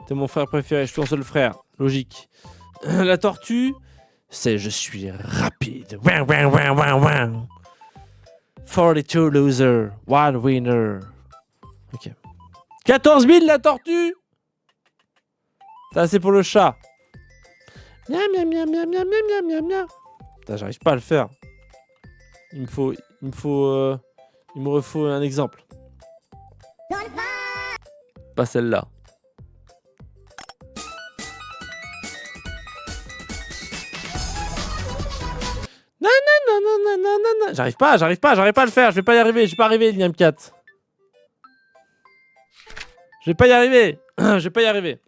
T'es mon frère préféré, je suis ton seul frère. Logique. La tortue, c'est je suis rapide. 42 loser, one winner. Ok. 14 000 la tortue. T'as assez pour le chat. Miam miam miam miam miam miam miam miam. Putain, j'arrive pas à le faire. Il me refaut un exemple. Pas celle-là. Non. J'arrive pas à le faire. Je vais pas y arriver, Liam 4. Je vais pas y arriver. Non. Je vais pas y arriver.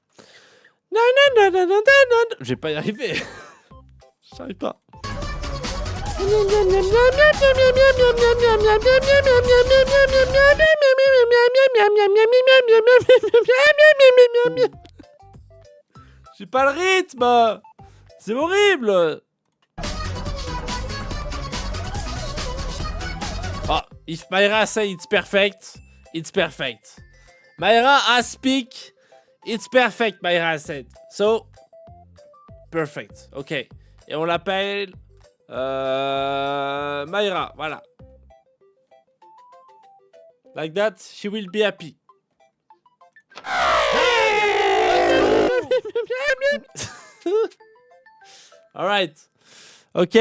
J'arrive pas. J'ai pas le rythme. C'est horrible. Oh, if Mayra say it's perfect, it's perfect. Mayra has speak, it's perfect, Mayra said. So, perfect. Ok. Et on l'appelle Mayra, voilà. Like that, she will be happy. Alright. Ok,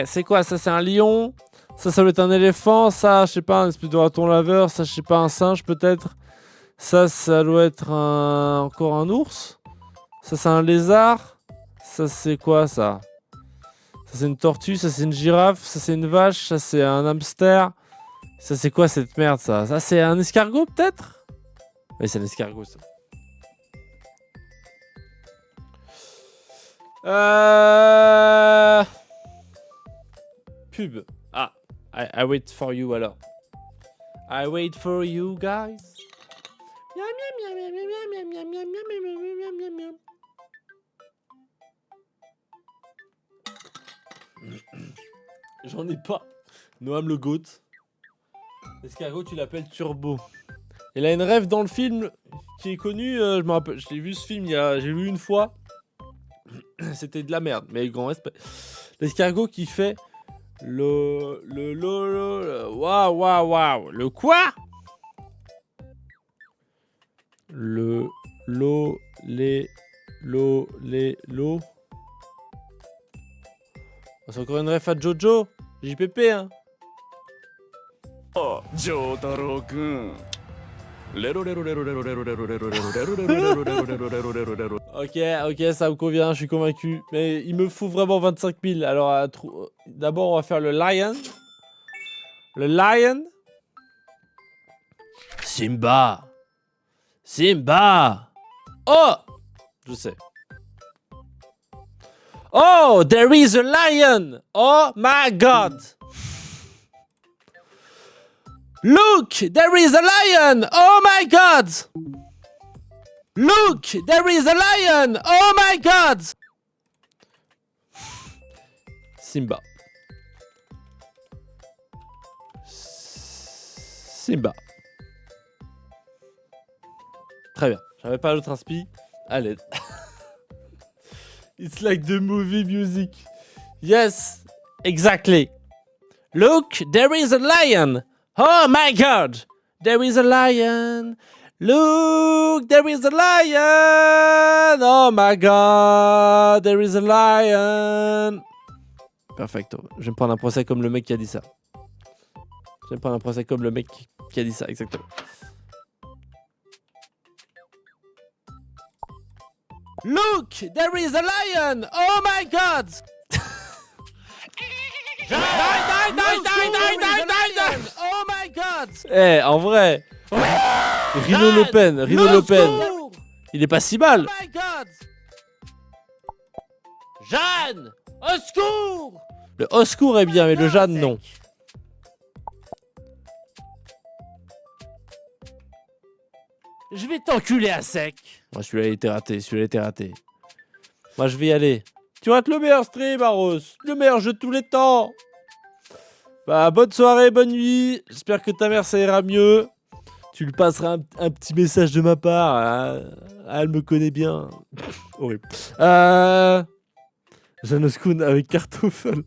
c'est quoi ça? C'est un lion. Ça doit être un éléphant. Ça, je sais pas, un espèce de raton laveur. Ça, je sais pas, un singe peut-être. Ça doit être encore un ours. Ça, c'est un lézard. Ça, c'est quoi ça? Ça, c'est une tortue. Ça, c'est une girafe. Ça, c'est une vache. Ça, c'est un hamster. Ça, c'est quoi cette merde ça? Ça, c'est un escargot peut-être? Oui, c'est un escargot ça. Pub. Ah, I wait for you alors. I wait for you guys. J'en ai pas. Noam le goat. L'escargot, tu l'appelles Turbo. Il a une rêve dans le film qui est connu. Je me rappelle, je l'ai vu ce film, j'ai vu une fois. C'était de la merde, mais grand respect. L'escargot qui fait waouh. Le quoi? Le C'est encore une ref à Jojo. JPP, hein. Ok, ça me convient, je suis convaincu. Mais il me faut vraiment 25 000. Alors, d'abord, on va faire le lion. Le lion. Simba. Simba. Oh, je sais. Oh, there is a lion. Oh my God. Look, there is a lion. Oh my God. Look, there is a lion. Oh my God. Simba. Simba. Très bien. J'avais pas l'autre inspi. Allez. It's like the movie music. Yes, exactly. Look, there is a lion. Oh my God. There is a lion. Look, there is a lion. Oh my God. There is a lion. Perfecto. Je vais me prendre un procès comme le mec qui a dit ça. Je vais me prendre un procès comme le mec qui a dit ça, exactement. Look, there is a lion! Oh my God! Die! Oh my God! Eh, en vrai, Rhino Le Pen, il est pas si mal. Oh my God! Jeanne! Au secours! Le au secours est bien, mais le Jeanne, non. Je vais t'enculer à sec. Moi, celui-là, il était raté, Moi, je vais y aller. Tu vas être le meilleur stream, Aros. Le meilleur jeu de tous les temps. Bah, bonne soirée, bonne nuit. J'espère que ta mère, ça ira mieux. Tu lui passeras un petit message de ma part. Ah, elle me connaît bien. Horrible. Janoskun avec Kartoffel.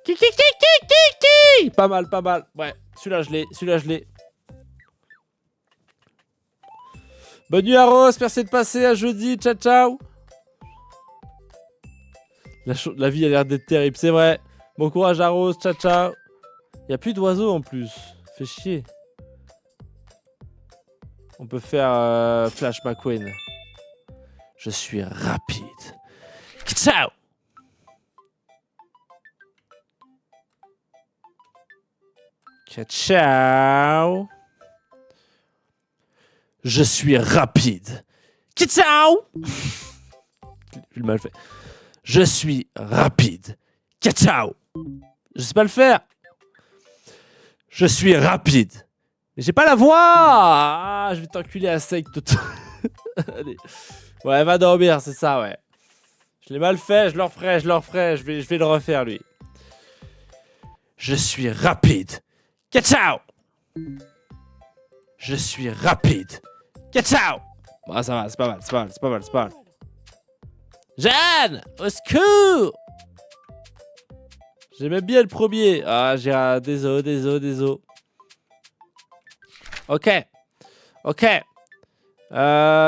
Kiki. Pas mal. Ouais, celui-là, je l'ai. Bonne nuit, Aros. Merci de passer. À jeudi. Ciao. La vie a l'air d'être terrible, c'est vrai. Bon courage, Aros. Ciao. Il n'y a plus d'oiseaux en plus. Fait chier. On peut faire Flash McQueen. Je suis rapide. Ciao. Ciao. Je suis rapide. Ciao. J'ai mal fait. Je suis rapide. Ciao. Je sais pas le faire. Je suis rapide. Mais j'ai pas la voix. Ah, je vais t'enculer à sec. Allez. Ouais, va dormir, c'est ça, ouais. Je l'ai mal fait, je le referai. Je vais le refaire, lui. Je suis rapide. Ciao. Je suis rapide. Ciao. Bon, ça va, c'est pas mal. Jeanne, au secours. J'aimais bien le premier. Ah, j'ai... Désolé. Ok.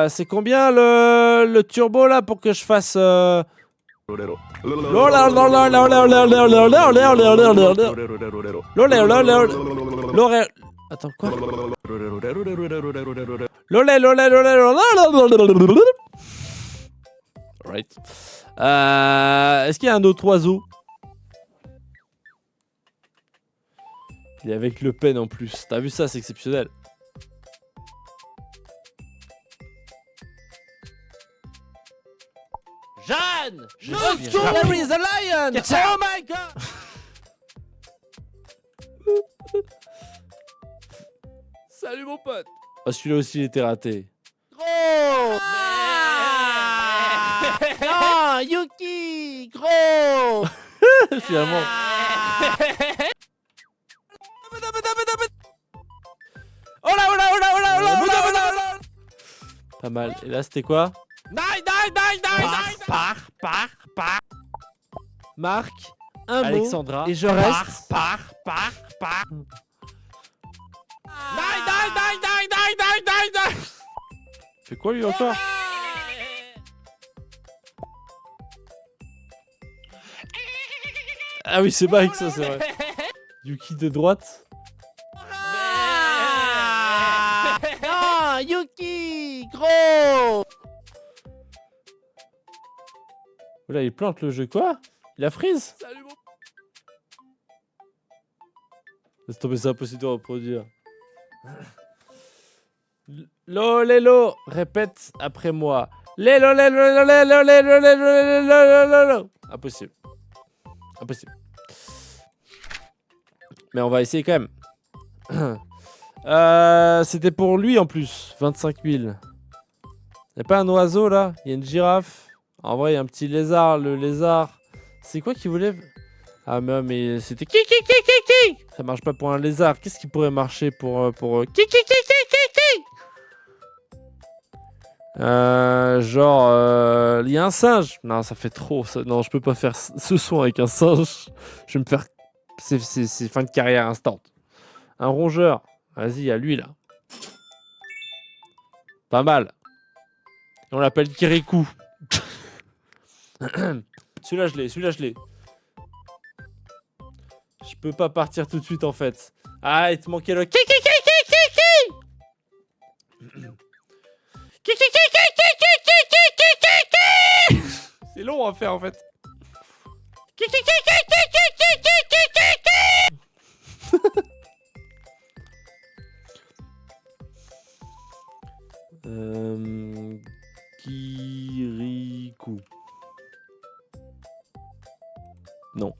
C'est combien le turbo là pour que je fasse... Attends, quoi? Right. Est-ce qu'il y a un autre oiseau? Il est avec Le Pen en plus. T'as vu ça, c'est exceptionnel. Jeanne! There is a lion! Oh my God! Salut mon pote! Oh, celui-là aussi, il était raté. Gros! Non, Yuki! Gros! Finalement. Oh là! Pas mal. Et là, c'était quoi? Marc, un Alexandra, mot, et je reste. C'est quoi lui encore? Ah oui, c'est Mike, ça, c'est vrai. Yuki de droite. Non, Yuki, gros. Voilà, il plante le jeu. Quoi? Il a freeze? Salut mon. Laisse tomber, c'est impossible de reproduire. Lolo, répète après moi. Lelo, lelo, lelo, lelo, lelo, lelo, lelo, lelo. Impossible. Impossible. Mais on va essayer quand même. C'était pour lui en plus. 25 000. Y'a pas un oiseau là? Il y a une girafe. En vrai, il y a un petit lézard. Le lézard. C'est quoi qui voulait? Ah mais c'était qui? Ça marche pas pour un lézard. Qu'est-ce qui pourrait marcher pour qui? Genre, il y a un singe. Non, ça fait trop. Ça... Non, je peux pas faire ce son avec un singe. Je vais me faire. C'est fin de carrière instant. Un rongeur. Vas-y, il y a lui là. Pas mal. On l'appelle Kirikou. Celui-là, je l'ai. Je peux pas partir tout de suite en fait. Ah, il te manquait le C'est long à faire en fait. Kirikou. Non.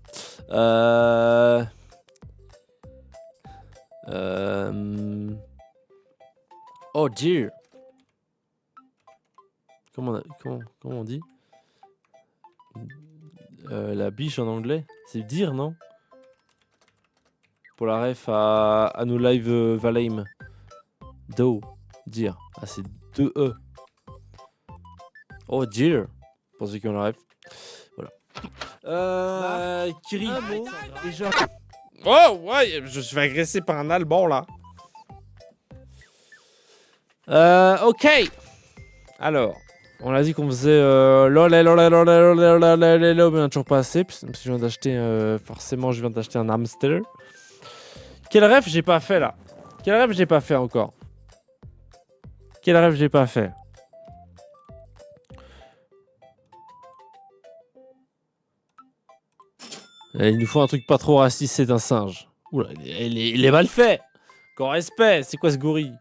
Oh dear. Comment on dit? La biche en anglais? C'est dire, non? Pour la ref à No Live Valheim. Do. Dire. Ah, c'est 2 E. Oh dear. Pour ceux qui ont la ref. Voilà. Kiri. Et genre. Oh, ouais, je suis fait agresser par un Alban là. Ok. Alors, on a dit qu'on faisait lol, mais on a toujours pas assez. Parce que je viens d'acheter, forcément, je viens d'acheter un hamster. Quel rêve j'ai pas fait là? Quel rêve j'ai pas fait encore? Quel rêve j'ai pas fait? Il nous faut un truc pas trop raciste, c'est un singe. Oula, il est mal fait. Qu'en respect, c'est quoi ce gorille?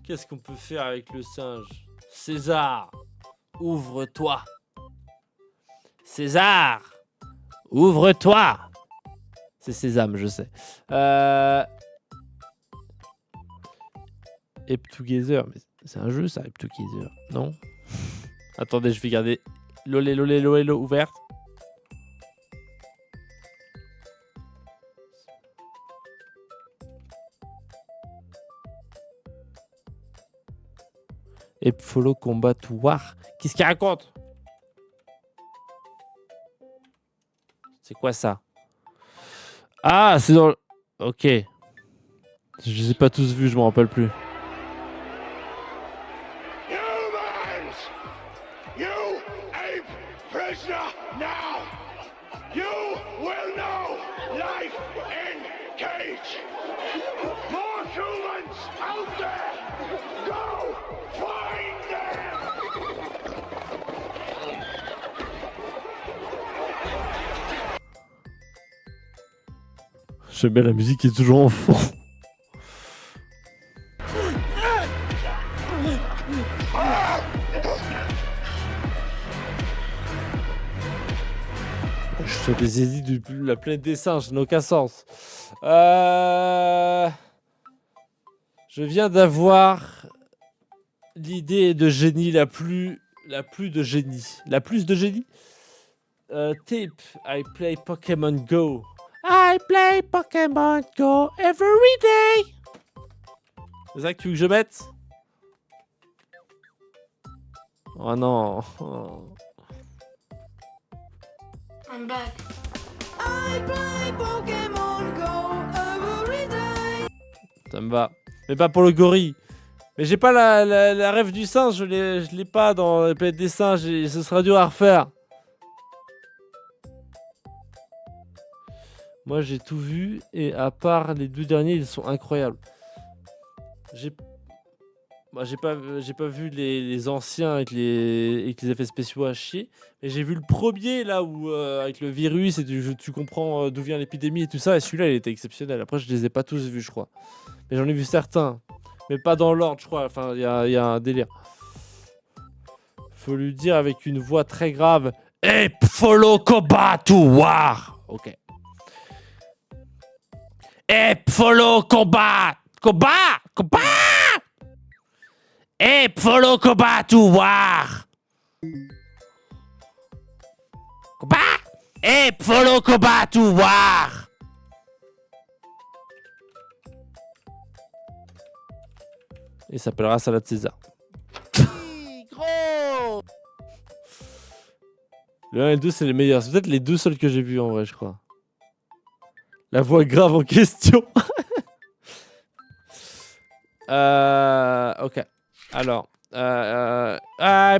Qu'est-ce qu'on peut faire avec le singe? César, ouvre-toi. César, ouvre-toi. C'est Sésame, je sais. Ape Together, mais c'est un jeu ça, Ape Together, non? Attendez, je vais garder lolé ouverte. Et follow combat to war. Qu'est-ce qu'il raconte? C'est quoi ça? Ah, c'est dans le... Ok. Je les ai pas tous vus, je m'en rappelle plus. You ape prisoner now! You will know life in cage! More humans out there! Go find them! J'aime bien la musique qui est toujours en fond. Je suis sur des édits de la planète des singes, ça n'a aucun sens. Je viens d'avoir l'idée de génie la plus de génie. La plus de génie. Tip, I play Pokémon Go. I play Pokémon Go every day. C'est ça que tu veux que je mette? Oh non. Oh. I'm back. Ça me va. Mais pas pour le gorille. Mais j'ai pas la rêve du singe, je l'ai pas dans la planète des singes et ce sera dur à refaire. Moi, j'ai tout vu et à part les 2 derniers, ils sont incroyables. J'ai pas vu les anciens avec les effets spéciaux à chier, mais j'ai vu le premier là où avec le virus et tu comprends d'où vient l'épidémie et tout ça, et celui-là il était exceptionnel. Après, je les ai pas tous vus, je crois, mais j'en ai vu certains, mais pas dans l'ordre, je crois. Enfin, il y a un délire. Faut lui dire avec une voix très grave. Hey, follow combat to war. Ok. Hey, follow combat. Combat. Hey, follow combat to war. Combat. Hey, follow combat to war. Il s'appellera Salade César. Gros. Le 1 et le 2, c'est les meilleurs. C'est peut-être les 2 seuls que j'ai vus en vrai, je crois. La voix grave en question. Ok. Alors. I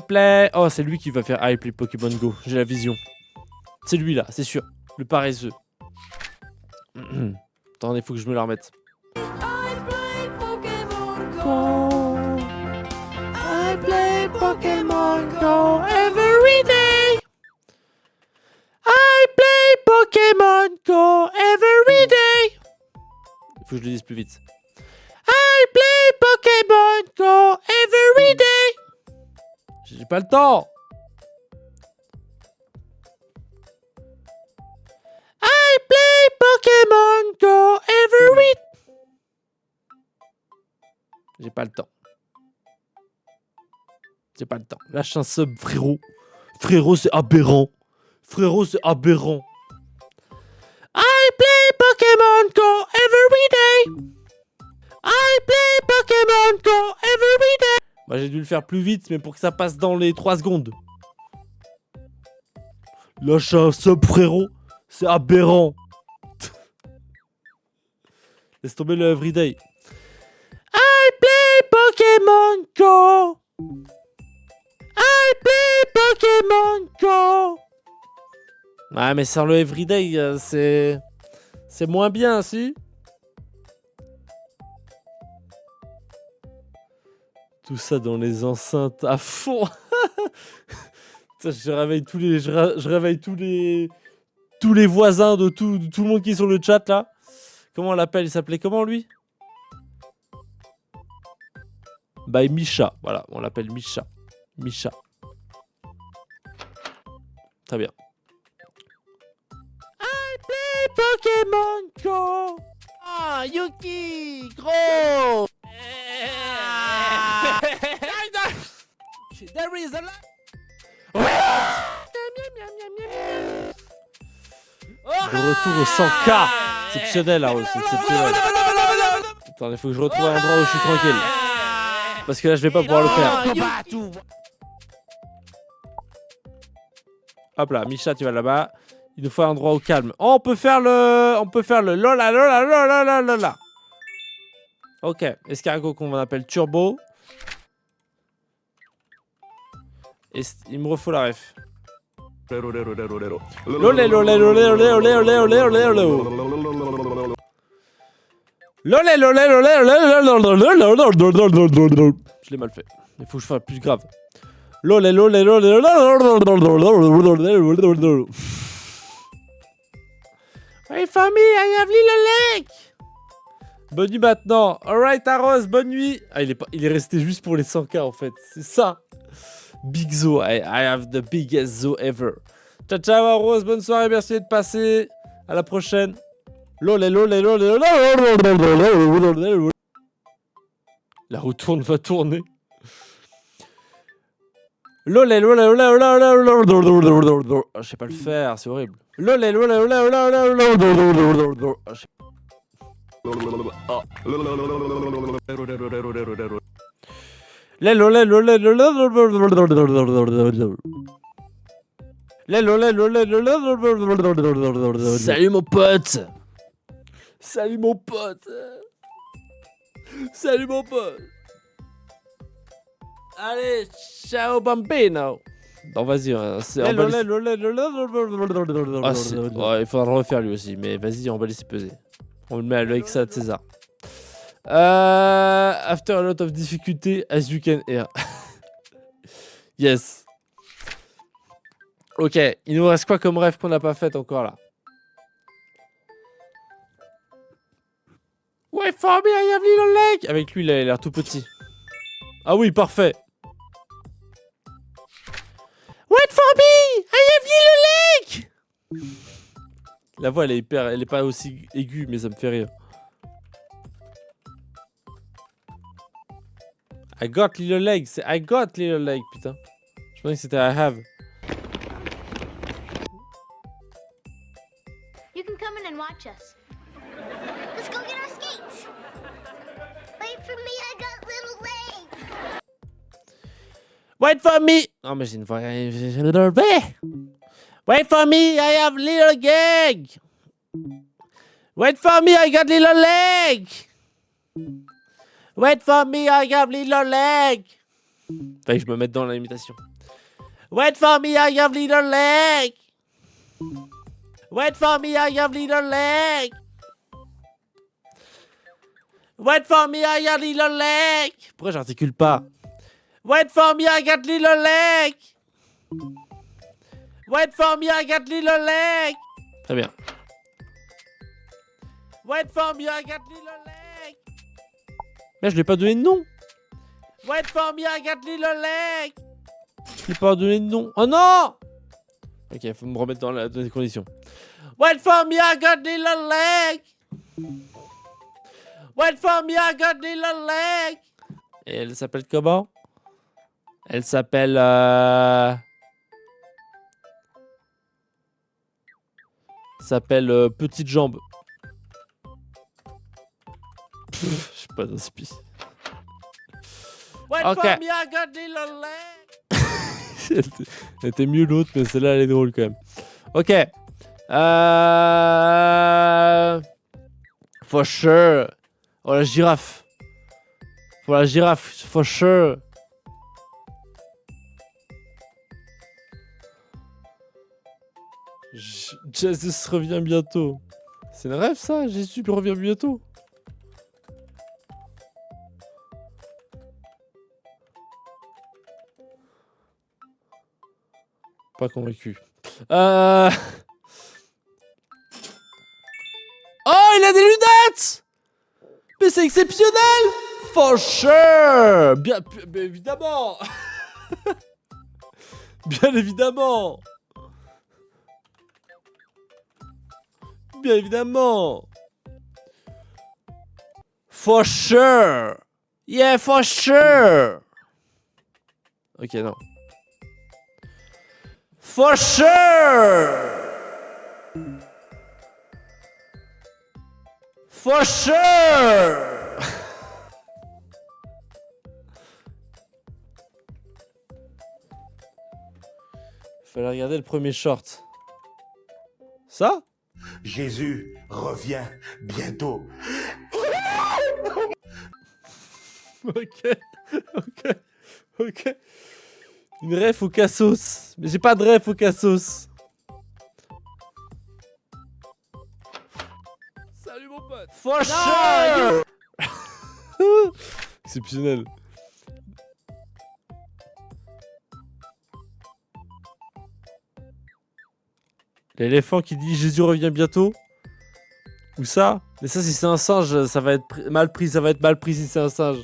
play. Oh, c'est lui qui va faire I play Pokémon Go. J'ai la vision. C'est lui là, c'est sûr. Le paresseux. Attendez, faut que je me la remette. I play Pokémon Go. I play Pokémon Go every day. I play Pokémon Go every day. Faut que je le dise plus vite. I play Pokémon Go every day. J'ai pas le temps. I play Pokémon Go every. J'ai pas le temps. J'ai pas le temps. Lâche un sub, frérot. Frérot, c'est aberrant. Frérot, c'est aberrant. I play Pokémon Go every day. I play Pokémon Go every day. Bah, j'ai dû le faire plus vite, mais pour que ça passe dans les 3 secondes. Lâche un sub, frérot. C'est aberrant. Laisse tomber le everyday. I play Pokémon Go. I play Pokémon Go. Ouais, mais sans le everyday, c'est moins bien, si. Tout ça dans les enceintes à fond. Putain, je réveille tous les voisins de tout le monde qui est sur le chat là. Comment on l'appelle? Il s'appelait comment lui? By Misha. Voilà, on l'appelle Misha. Misha. Très bien. I play Pokémon Go. Ah, Yuki, gros. There is a lot. De retour au 100K. Exceptionnel, là, c'est exceptionnel. Attends, il faut que je retrouve un endroit où je suis tranquille. Parce que là, je vais pas pouvoir le faire. Hop là, Misha, tu vas là-bas. Il nous faut un endroit au calme. Oh, on peut faire le lola, lola, lola, lola, lola. Ok, escargot qu'on appelle Turbo. Et il me refaut la ref. Lolé, lolé, lolé, lolé, lolé, lolé, lolé, lolé, lolé. Lolé, lolé, lolé, lolé. Je l'ai mal fait. Il faut que je fasse plus grave. Lolé, lolé, lolé, lolé. Hey famille, I have little leg. Bonne nuit maintenant. Alright Aros, bonne nuit. Ah, il est resté juste pour les 100K en fait. C'est ça. Big Zo, I have the biggest Zo ever. Ciao ciao Aros, bonne soirée, merci d'être passé. À la prochaine. Lolé, lolé, lolé, lolé. La roue tourne, va tourner. Lolé, lolé, lolé, lolé. Je sais pas le faire, c'est horrible. Lolé, lolé, lolé, lolé. Salut mon pote. Salut mon pote. Salut mon pote. Allez, ciao bambino. Non, vas-y. Ouais, il faudra le refaire lui aussi. Mais vas-y, on va laisser peser. On le met à l'Alexa de César. After a lot of difficulty, as you can hear. Yes. Ok, il nous reste quoi comme rêve qu'on n'a pas fait encore là? Wait for me, I have little leg. Avec lui, il a l'air tout petit. Ah oui, parfait. Wait for me, I have little leg. La voix, elle est pas aussi aiguë, mais ça me fait rire. I got little leg, c'est I got little leg, putain. Je pensais que c'était I have. You can come in and watch us. Let's go get our skates. Wait for me, I got little legs. Wait for me. Non mais j'ai une voix. Wait for me, I have little leg. Wait for me, I got little leg. Wait for me, I got little leg. Fallait que je me mette dans l'imitation. Wait for me, I have little leg. Wait for me, I have little leg. Wait for me, I got little leg. Pourquoi j'articule pas? Wait for me, I got little leg. Wait for me, I got little leg. Très bien. Wait for me, I got little leg. Mais je lui ai pas donné de nom. Wait for me, I got little leg. Je lui ai pas donné de nom. Oh non. Ok, il faut me remettre dans les conditions. Wait for me, I got little leg. Wait for me, I got little leg. Et elle s'appelle comment? Elle s'appelle... S'appelle Petite Jambe. Je sais pas d'inspi. Wait for me, I got little leg. Elle était mieux l'autre, mais celle-là elle est drôle quand même. Ok. For sure. Oh la girafe. Pour la girafe, for sure. Jesus revient bientôt. C'est un rêve ça? Jésus revient bientôt. Pas convaincu. Oh, il a des lunettes! Mais c'est exceptionnel! For sure! Bien évidemment! Bien évidemment! Bien évidemment! For sure! Yeah, for sure! Ok, non. For sure! For sure! Fallait regarder le premier short. Ça? Jésus revient bientôt. Ok. Une ref au cassos. Mais j'ai pas de ref au cassos. Salut mon pote. For sure. Exceptionnel. L'éléphant qui dit Jésus revient bientôt. Ou ça? Mais ça si c'est un singe, ça va être mal pris. Ça va être mal pris si c'est un singe.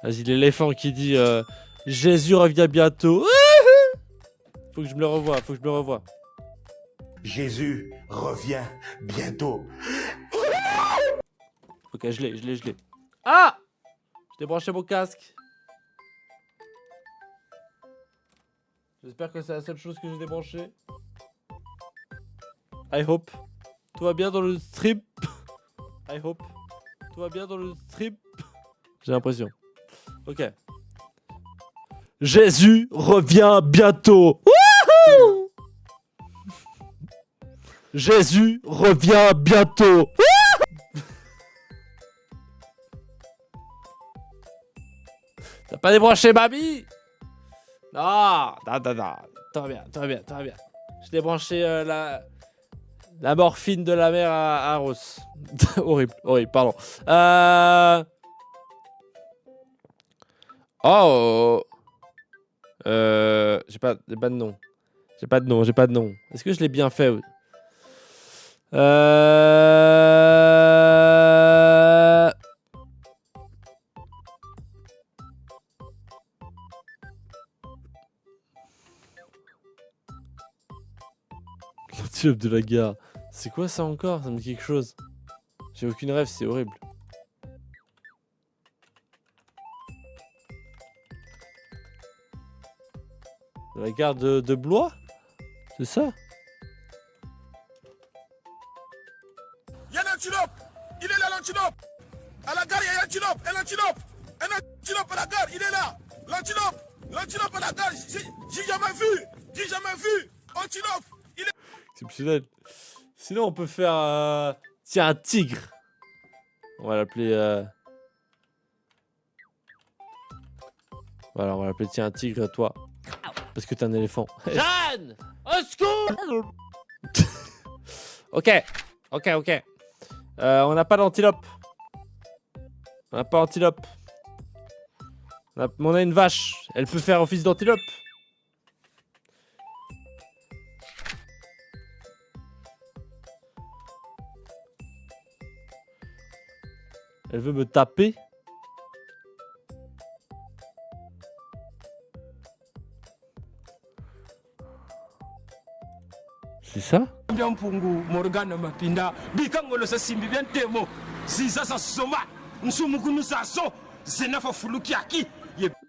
Vas-y, l'éléphant qui dit Jésus revient bientôt. Faut que je me le revoie, Jésus revient bientôt. Ok, je l'ai. Ah! J'ai débranché mon casque. J'espère que c'est la seule chose que j'ai débranché. I hope. Tout va bien dans le strip. I hope. Tout va bien dans le strip. J'ai l'impression. Ok. Jésus revient bientôt. Wouhou! Jésus revient bientôt. T'as pas débranché mamie? Non, non, non, non. Tout va bien, tout va bien, tout va bien. J'ai débranché la morphine de la mère à Rose. Horrible, horrible, pardon. Oh. J'ai pas de nom. J'ai pas de nom, j'ai pas de nom. Est-ce que je l'ai bien fait? L'antilope de la gare. C'est quoi ça encore? Ça me dit quelque chose. J'ai aucune rêve, c'est horrible. De la gare de Blois? C'est ça? Y'a l'antilope! Il est là, l'antilope! À la gare, il y a l'antilope! Un antilope! Un antilope à la gare, il est là! L'antilope! L'antilope à la gare! J'ai jamais vu! J'ai jamais vu! Antilope! Il est... Exceptionnel. Sinon, on peut faire... Tiens, un tigre. On va l'appeler... Voilà, on va l'appeler tiens, un tigre, toi. Parce que t'es un éléphant. Jeanne! Au secours! Ok, ok, ok. On n'a pas d'antilope. On n'a pas d'antilope. On a une vache. Elle peut faire office d'antilope. Elle veut me taper. C'est ça?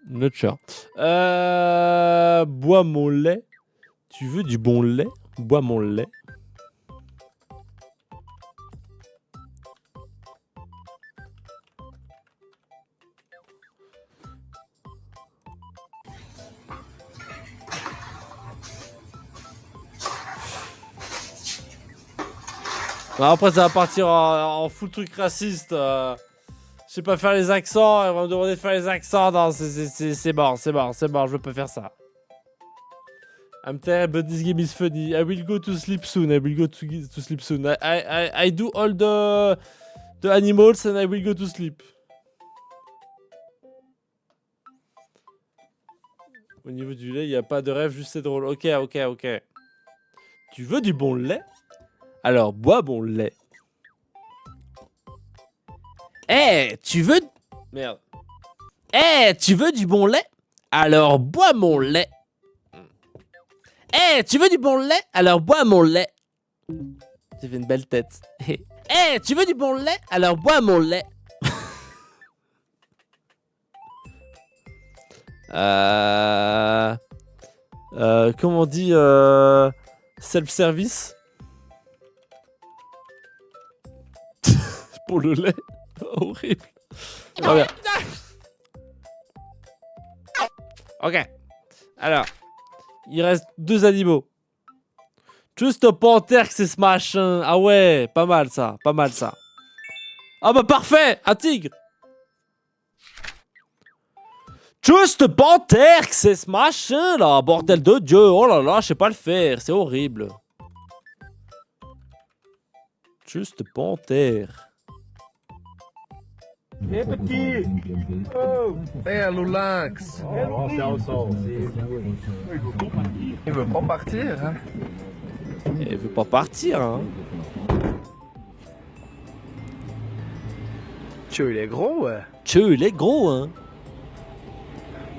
Nutcher. Bois mon lait. Tu veux du bon lait? Bois mon lait. Après ça va partir en full truc raciste. Je sais pas faire les accents, elle va me demander de faire les accents. Non, c'est mort, c'est mort, c'est mort, je veux pas faire ça. I'm tired but this game is funny. I will go to sleep soon, I will go to sleep soon. I do all the animals and I will go to sleep. Au niveau du lait, il n'y a pas de rêve, juste c'est drôle. Ok, ok, ok. Tu veux du bon lait? Alors, bois bon lait. Eh, tu veux... Merde. Eh, tu veux du bon lait? Alors, bois mon lait. Eh, tu veux du bon lait? Alors, bois mon lait. J'ai fait une belle tête. Eh, tu veux du bon lait? Alors, bois mon lait. Comment on dit self-service? Pour le lait. Horrible. Oh, bien. Ok. Alors. Il reste 2 animaux. Juste panthère que c'est ce machin. Ah ouais. Pas mal ça. Pas mal ça. Ah bah parfait. Un tigre. Juste panthère que c'est ce machin là. Bordel de Dieu. Oh là là. Je sais pas le faire. C'est horrible. Juste panthère. Eh petit! Oh! Allô Lynx! Il veut pas partir, hein? Il veut pas partir, hein? Tchou, il est gros, ouais. Tchou, il est gros, hein?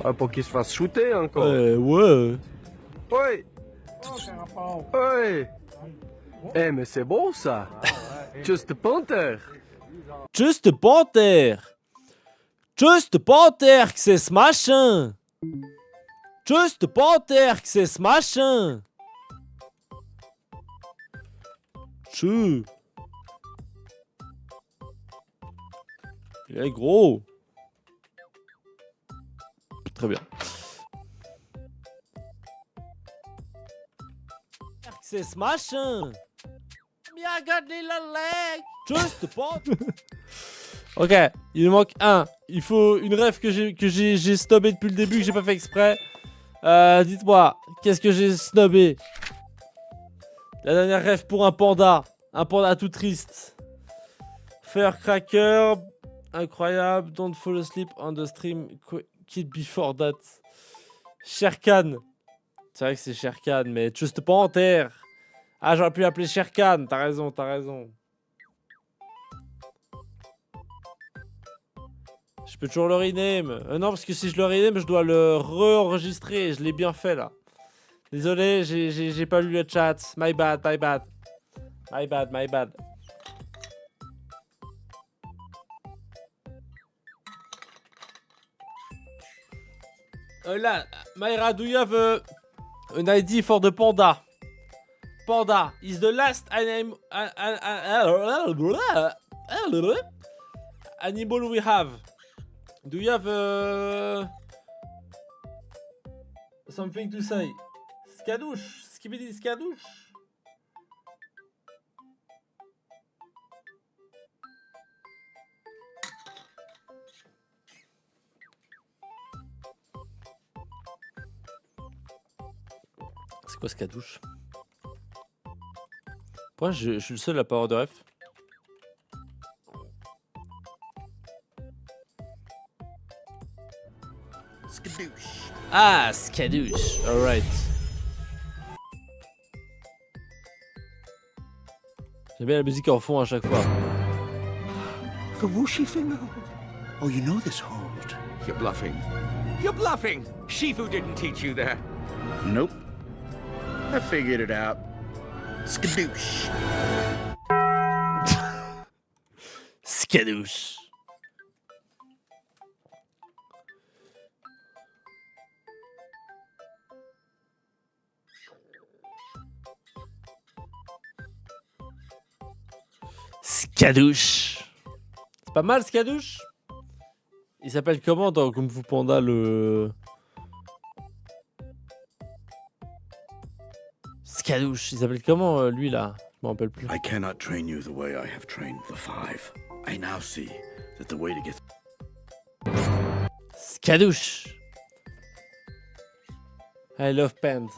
Ah, pour qu'il se fasse shooter encore. Ouais. Ouais! Ouais! Eh, mais c'est beau, ça! Juste Panther! Juste panthère. Juste panthère que c'est ce machin. Juste panthère que c'est ce machin. Tchou. Il est gros. Très bien. C'est ce machin. Bien, regarde les legs. Juste panthère. Ok. Il me manque un. Il faut une ref que j'ai snobé depuis le début, que j'ai pas fait exprès. Dites-moi, qu'est-ce que j'ai snobé? La dernière ref pour un panda. Un panda tout triste. Firecracker. Incroyable. Don't fall asleep on the stream. Kid before that. Sherkan. C'est vrai que c'est Sherkan, mais juste pas en terre. Ah, j'aurais pu l'appeler Sherkan. T'as raison, t'as raison. Je peux toujours le rename. Non, parce que si je le rename, je dois le re-enregistrer. Je l'ai bien fait là. Désolé, j'ai pas lu le chat. My bad, my bad. My bad, my bad. Là, Myra, do you have an ID for the panda? Panda is the last animal we have. Do you have something to say? Skadouche, skibidi skadouche. C'est quoi skadouche? Pourquoi je suis le seul à pas avoir de ref? Skadoosh. Ah, skadouche, alright. J'aime bien la musique en fond à chaque fois. The whooshy finger? Oh, you know this hold. You're bluffing. You're bluffing! Shifu didn't teach you that. Nope. I figured it out. Skadoosh. Skadouche. Skadouche. C'est pas mal, Skadouche. Il s'appelle comment dans Kung Fu Panda le... Skadouche, il s'appelle comment lui là? Je m'en rappelle plus. I cannot train you the way I have trained the five. I now see that the way to get... Skadouche. I love Pand.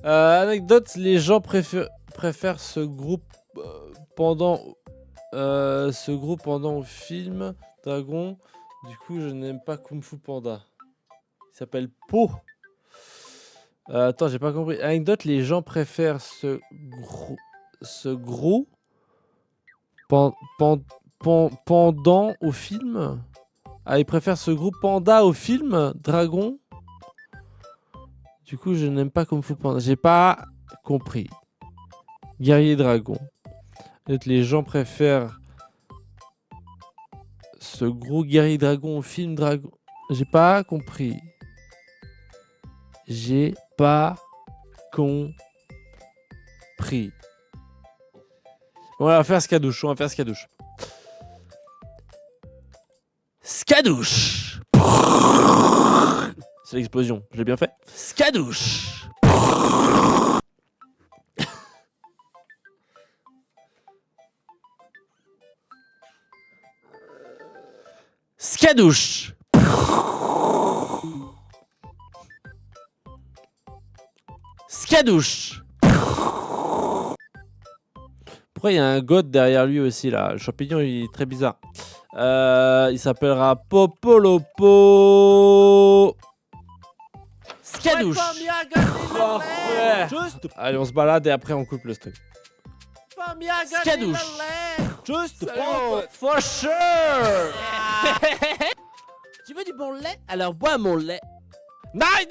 Anecdote, les gens préfèrent ce groupe pendant au film Dragon. Du coup, je n'aime pas Kung Fu Panda. Il s'appelle Po. Attends, j'ai pas compris. Anecdote, les gens préfèrent ce gros pendant au film. Ah, ils préfèrent ce groupe Panda au film Dragon. Du coup, je n'aime pas Kung Fu Panda. J'ai pas compris. Guerrier Dragon. Les gens préfèrent ce gros guerrier dragon au film Dragon. J'ai pas compris. J'ai pas compris. On va faire Skadouche. On va faire Skadouche. Skadouche. C'est l'explosion. J'ai bien fait. Skadouche. Skadouche. Skadouche. Pourquoi il y a un god derrière lui aussi là? Le champignon il est très bizarre. Il s'appellera Popolopo. Skadouche. Parfait. Allez, on se balade et après on coupe le stream. Skadouche. Juste for sure. Tu veux du bon lait? Alors bois mon lait. Die.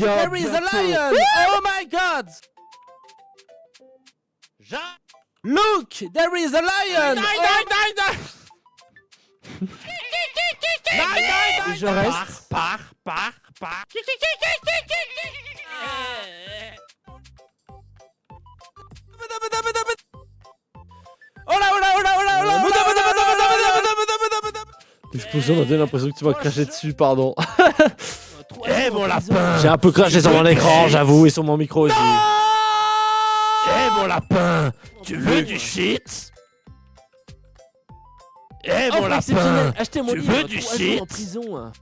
There is a lion. Oh my god. Look, there is a lion. Die. Je reste. Pars. L'explosion m'a donné l'impression que tu m'as craché dessus, pardon. Eh mon lapin. J'ai un peu craché sur mon écran, j'avoue, et sur mon micro aussi. Eh mon lapin. Tu veux du shit? Eh mon lapin, achetez mon tu livre. veux du 3 jours shit en prison.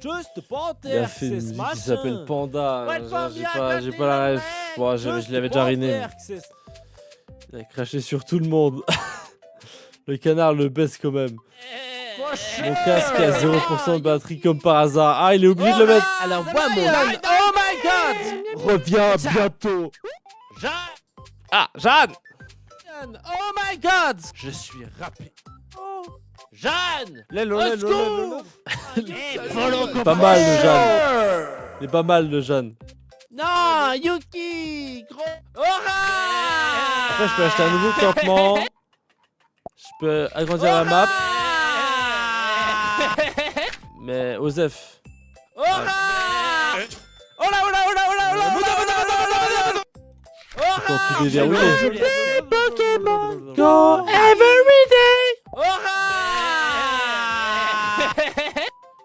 Just Il Panther, a fait une c'est musique qui s'appelle Panda. Ouais, J'ai pas la ref. Bon, je l'avais déjà riné. Il a craché sur tout le monde. Le canard le baisse quand même. Mon casque a 0% de batterie comme par hasard. Ah, il est obligé de le mettre. Alors moi mon oh my god. Reviens bientôt. Jeanne. Ah, Jeanne. Oh my god. Je suis râpé. Jeanne. Lélo, Au lélo, secours. lélo. Pas mal le Jeanne. Il est pas mal le Jeanne. Non, Yuki. Gros. Hurrah. Après, je peux acheter un nouveau campement. Je peux agrandir la map. Mais Osef. Oh là oh là oh là oh là oh là Quand tu déverrouilles. Pokémon Go every day.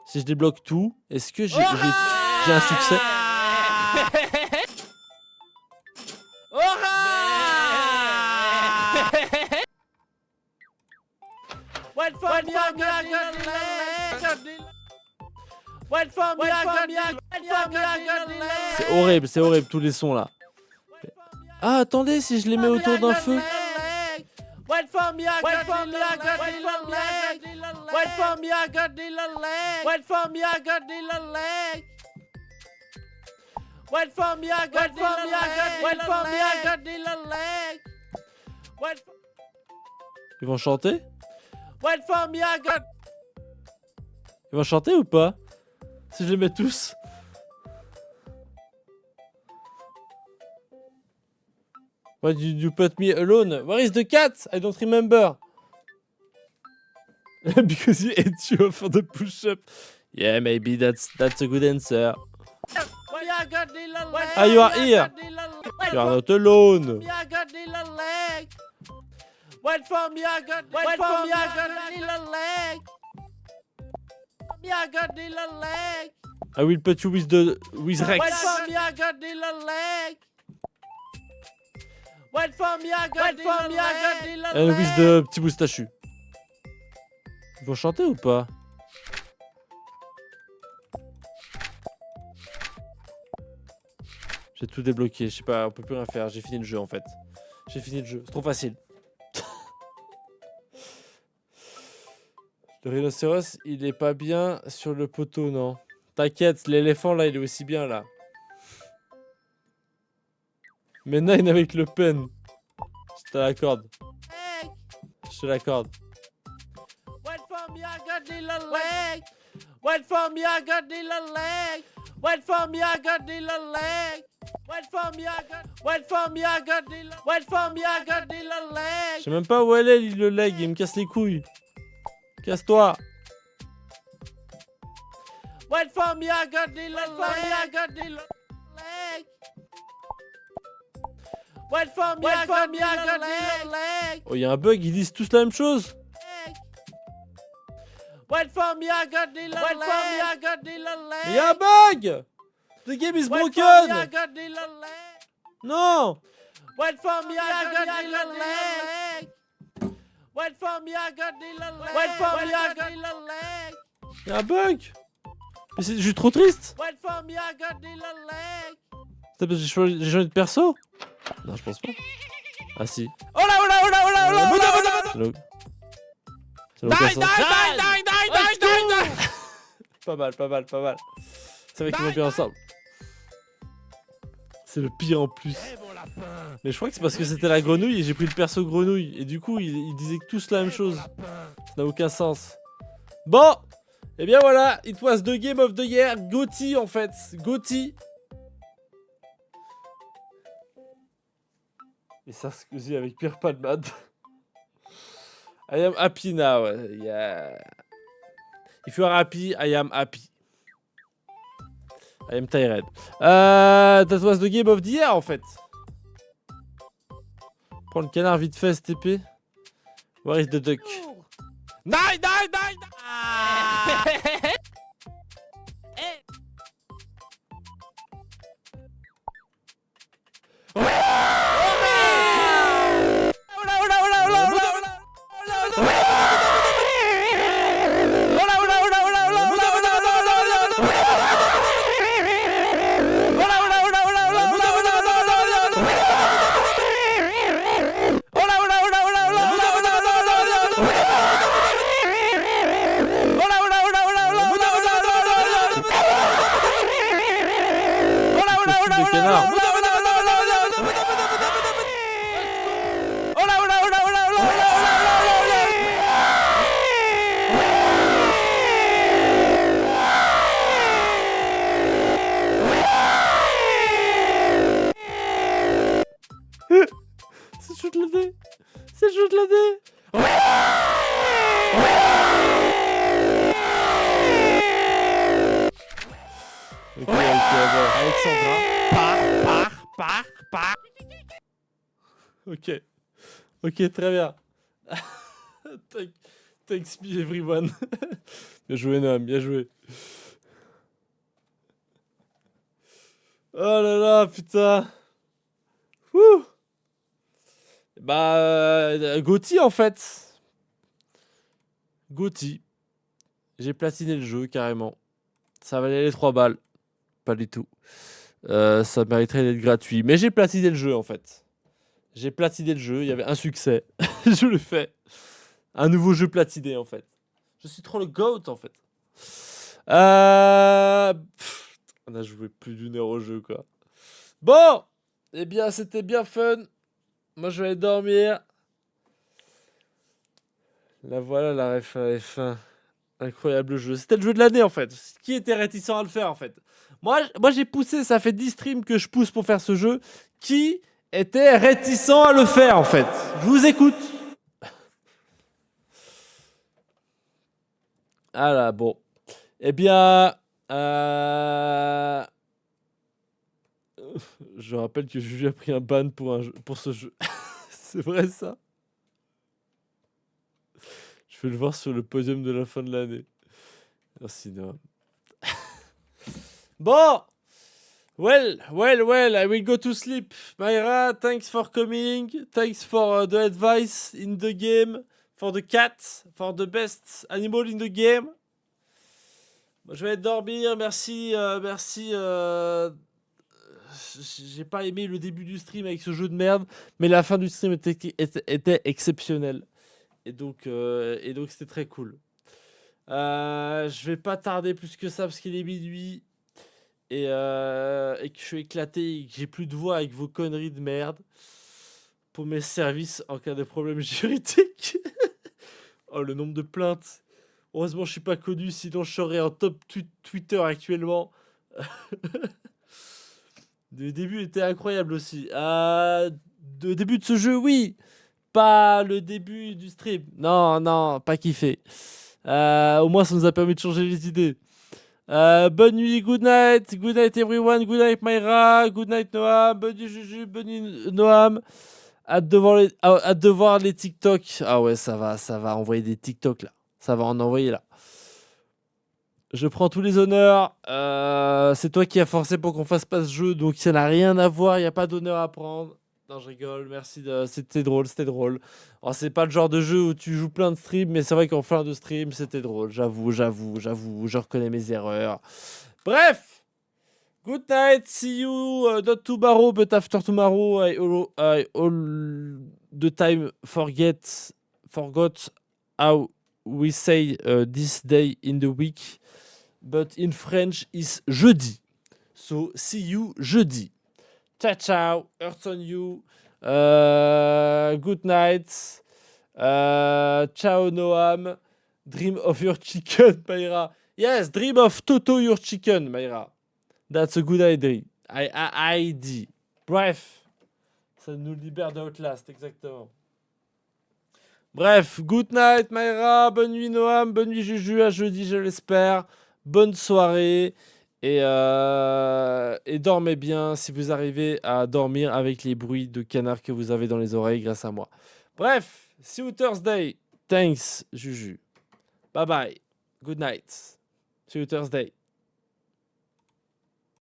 Si je débloque tout, est-ce que j'ai un succès? C'est horrible tous les sons là. Ah attendez, si je les mets autour d'un feu. Wait for me, I got the leg. Wait for me, I got the leg. Wait for me, I got the leg. Wait for me, I got the leg. Wait for me, I got the leg. Ils vont chanter? Wait for me, I got. Ils vont chanter ou pas? Si je les mets tous. Why did you put me alone? Where is the cat? I don't remember. Because he ate you for the push-up. Yeah, maybe that's a good answer. Ah, you are here. You are not alone. Wait for me, I got. Wait for me, I got the leg. I got the leg. I will put you with Rex. Wait for me, I got the leg. Wait for me, I got the leg. And with the petit moustachu. Ils vont chanter ou pas? J'ai tout débloqué, je sais pas, on peut plus rien faire, j'ai fini le jeu en fait. J'ai fini le jeu, c'est trop facile. Le rhinocéros, il est pas bien sur le poteau, non? T'inquiète, l'éléphant là, il est aussi bien là. Mais Nine avec Le Pen. Je te l'accorde. Je te l'accorde. Wait for me, I got the leg. Wait for me, I got the leg. Wait for me, I got the leg. Wait for me, I got. Wait for me, I got the. Wait for me, I got the leg. Je sais même pas où elle est, le leg, il me casse les couilles. Casse-toi. Wait for me, I got the leg. I got the leg. Wait for me, I got the leg. Oh, il y a un bug, ils disent tous la même chose. Wait for me, I got the leg. Wait for me, I got the leg. Il y a un bug. The game is broken. Wait for me, I got the leg. Non. Wait for me, I got the leg. Wait for me, I got the leg. Wait for me, I got the leg. Il y a un bug. Mais c'est juste trop triste. Wait for me, I got the leg. C'est parce que j'ai changé de perso? Non, je pense pas. Ah si. Oh là oh là oh là oh là oh là oh là. C'est Pas mal, pas mal, pas mal. C'est vrai qu'ils vont bien ensemble. C'est le pire en plus. Mais je crois que c'est parce que c'était la grenouille et j'ai pris le perso grenouille. Et du coup, ils disaient tous la même chose. Ça n'a aucun sens. Bon. Et bien voilà, it was the game of the year. GOTY en fait. GOTY. Et ça, c'est avec Pierre Palmade. I am happy now. Yeah. If you are happy, I am happy. I am tired. That was the game of the year en fait. Prends le canard vite fait, STP. Where is the duck? Nine, nine, nine. Alors. C'est chute le dé. C'est chute le dé. Ok, bon. Alexandra. Par. Ok. Ok, très bien. Thanks me everyone. Bien joué, Noam, bien joué. Oh là là, putain. Wouh. Bah, Gauthier en fait. Gauthier. J'ai platiné le jeu carrément. Ça valait les 3 balles. Pas du tout. Ça mériterait d'être gratuit. Mais j'ai platiné le jeu en fait. J'ai platiné le jeu. Il y avait un succès. Je le fais. Un nouveau jeu platiné en fait. Je suis trop le GOAT en fait. On a joué plus d'1 heure au jeu quoi. Bon. Eh bien c'était bien fun. Moi je vais aller dormir. Là voilà la ref à F1. Incroyable jeu. C'était le jeu de l'année en fait. Qui était réticent à le faire en fait? Moi j'ai poussé, ça fait 10 streams que je pousse pour faire ce jeu. Qui était réticent à le faire en fait? Je vous écoute. Ah là, bon. Eh bien... Je rappelle que Juju a pris un ban pour ce jeu. C'est vrai ça? Je vais le voir sur le podium de la fin de l'année. Merci Noam. Bon. Well, I will go to sleep. Myra, thanks for coming. Thanks for the advice in the game. For the cat. For the best animal in the game. Bon, je vais dormir. Merci. J'ai pas aimé le début du stream avec ce jeu de merde. Mais la fin du stream était exceptionnelle. Et donc c'était très cool. Je vais pas tarder plus que ça parce qu'il est minuit. Et que je suis éclaté et que j'ai plus de voix avec vos conneries de merde pour mes services en cas de problème juridique. Oh, le nombre de plaintes. Heureusement, je suis pas connu, sinon je serais en top Twitter actuellement. Le début était incroyable aussi. Le début de ce jeu, oui. Pas le début du stream. Non, pas kiffé. Au moins, ça nous a permis de changer les idées. Bonne nuit, good night everyone, good night Myra, good night Noam, bonne nuit Juju, bonne nuit Noam. Hâte de voir les TikTok. Ah ouais, ça va envoyer des TikTok là. Ça va en envoyer là. Je prends tous les honneurs. C'est toi qui as forcé pour qu'on fasse pas ce jeu, donc ça n'a rien à voir, il n'y a pas d'honneur à prendre. Non, je rigole, merci. C'était drôle. Alors, c'est pas le genre de jeu où tu joues plein de streams, mais c'est vrai qu'en fin de stream, c'était drôle. J'avoue, je reconnais mes erreurs. Bref, good night, see you, not tomorrow, but after tomorrow, I all the time forgot how we say this day in the week, but in French is jeudi. So, see you jeudi. Ciao, Earth on you. Good night. Ciao, Noam. Dream of your chicken, Myra. Yes, dream of Toto your chicken, Myra. That's a good idea. ID. Bref, ça nous libère d'Outlast, exactement. Bref, good night, Myra. Bonne nuit, Noam. Bonne nuit, Juju. À jeudi, je l'espère. Bonne soirée. Et dormez bien si vous arrivez à dormir avec les bruits de canard que vous avez dans les oreilles grâce à moi. Bref, see you Thursday. Thanks, Juju. Bye bye. Good night. See you Thursday.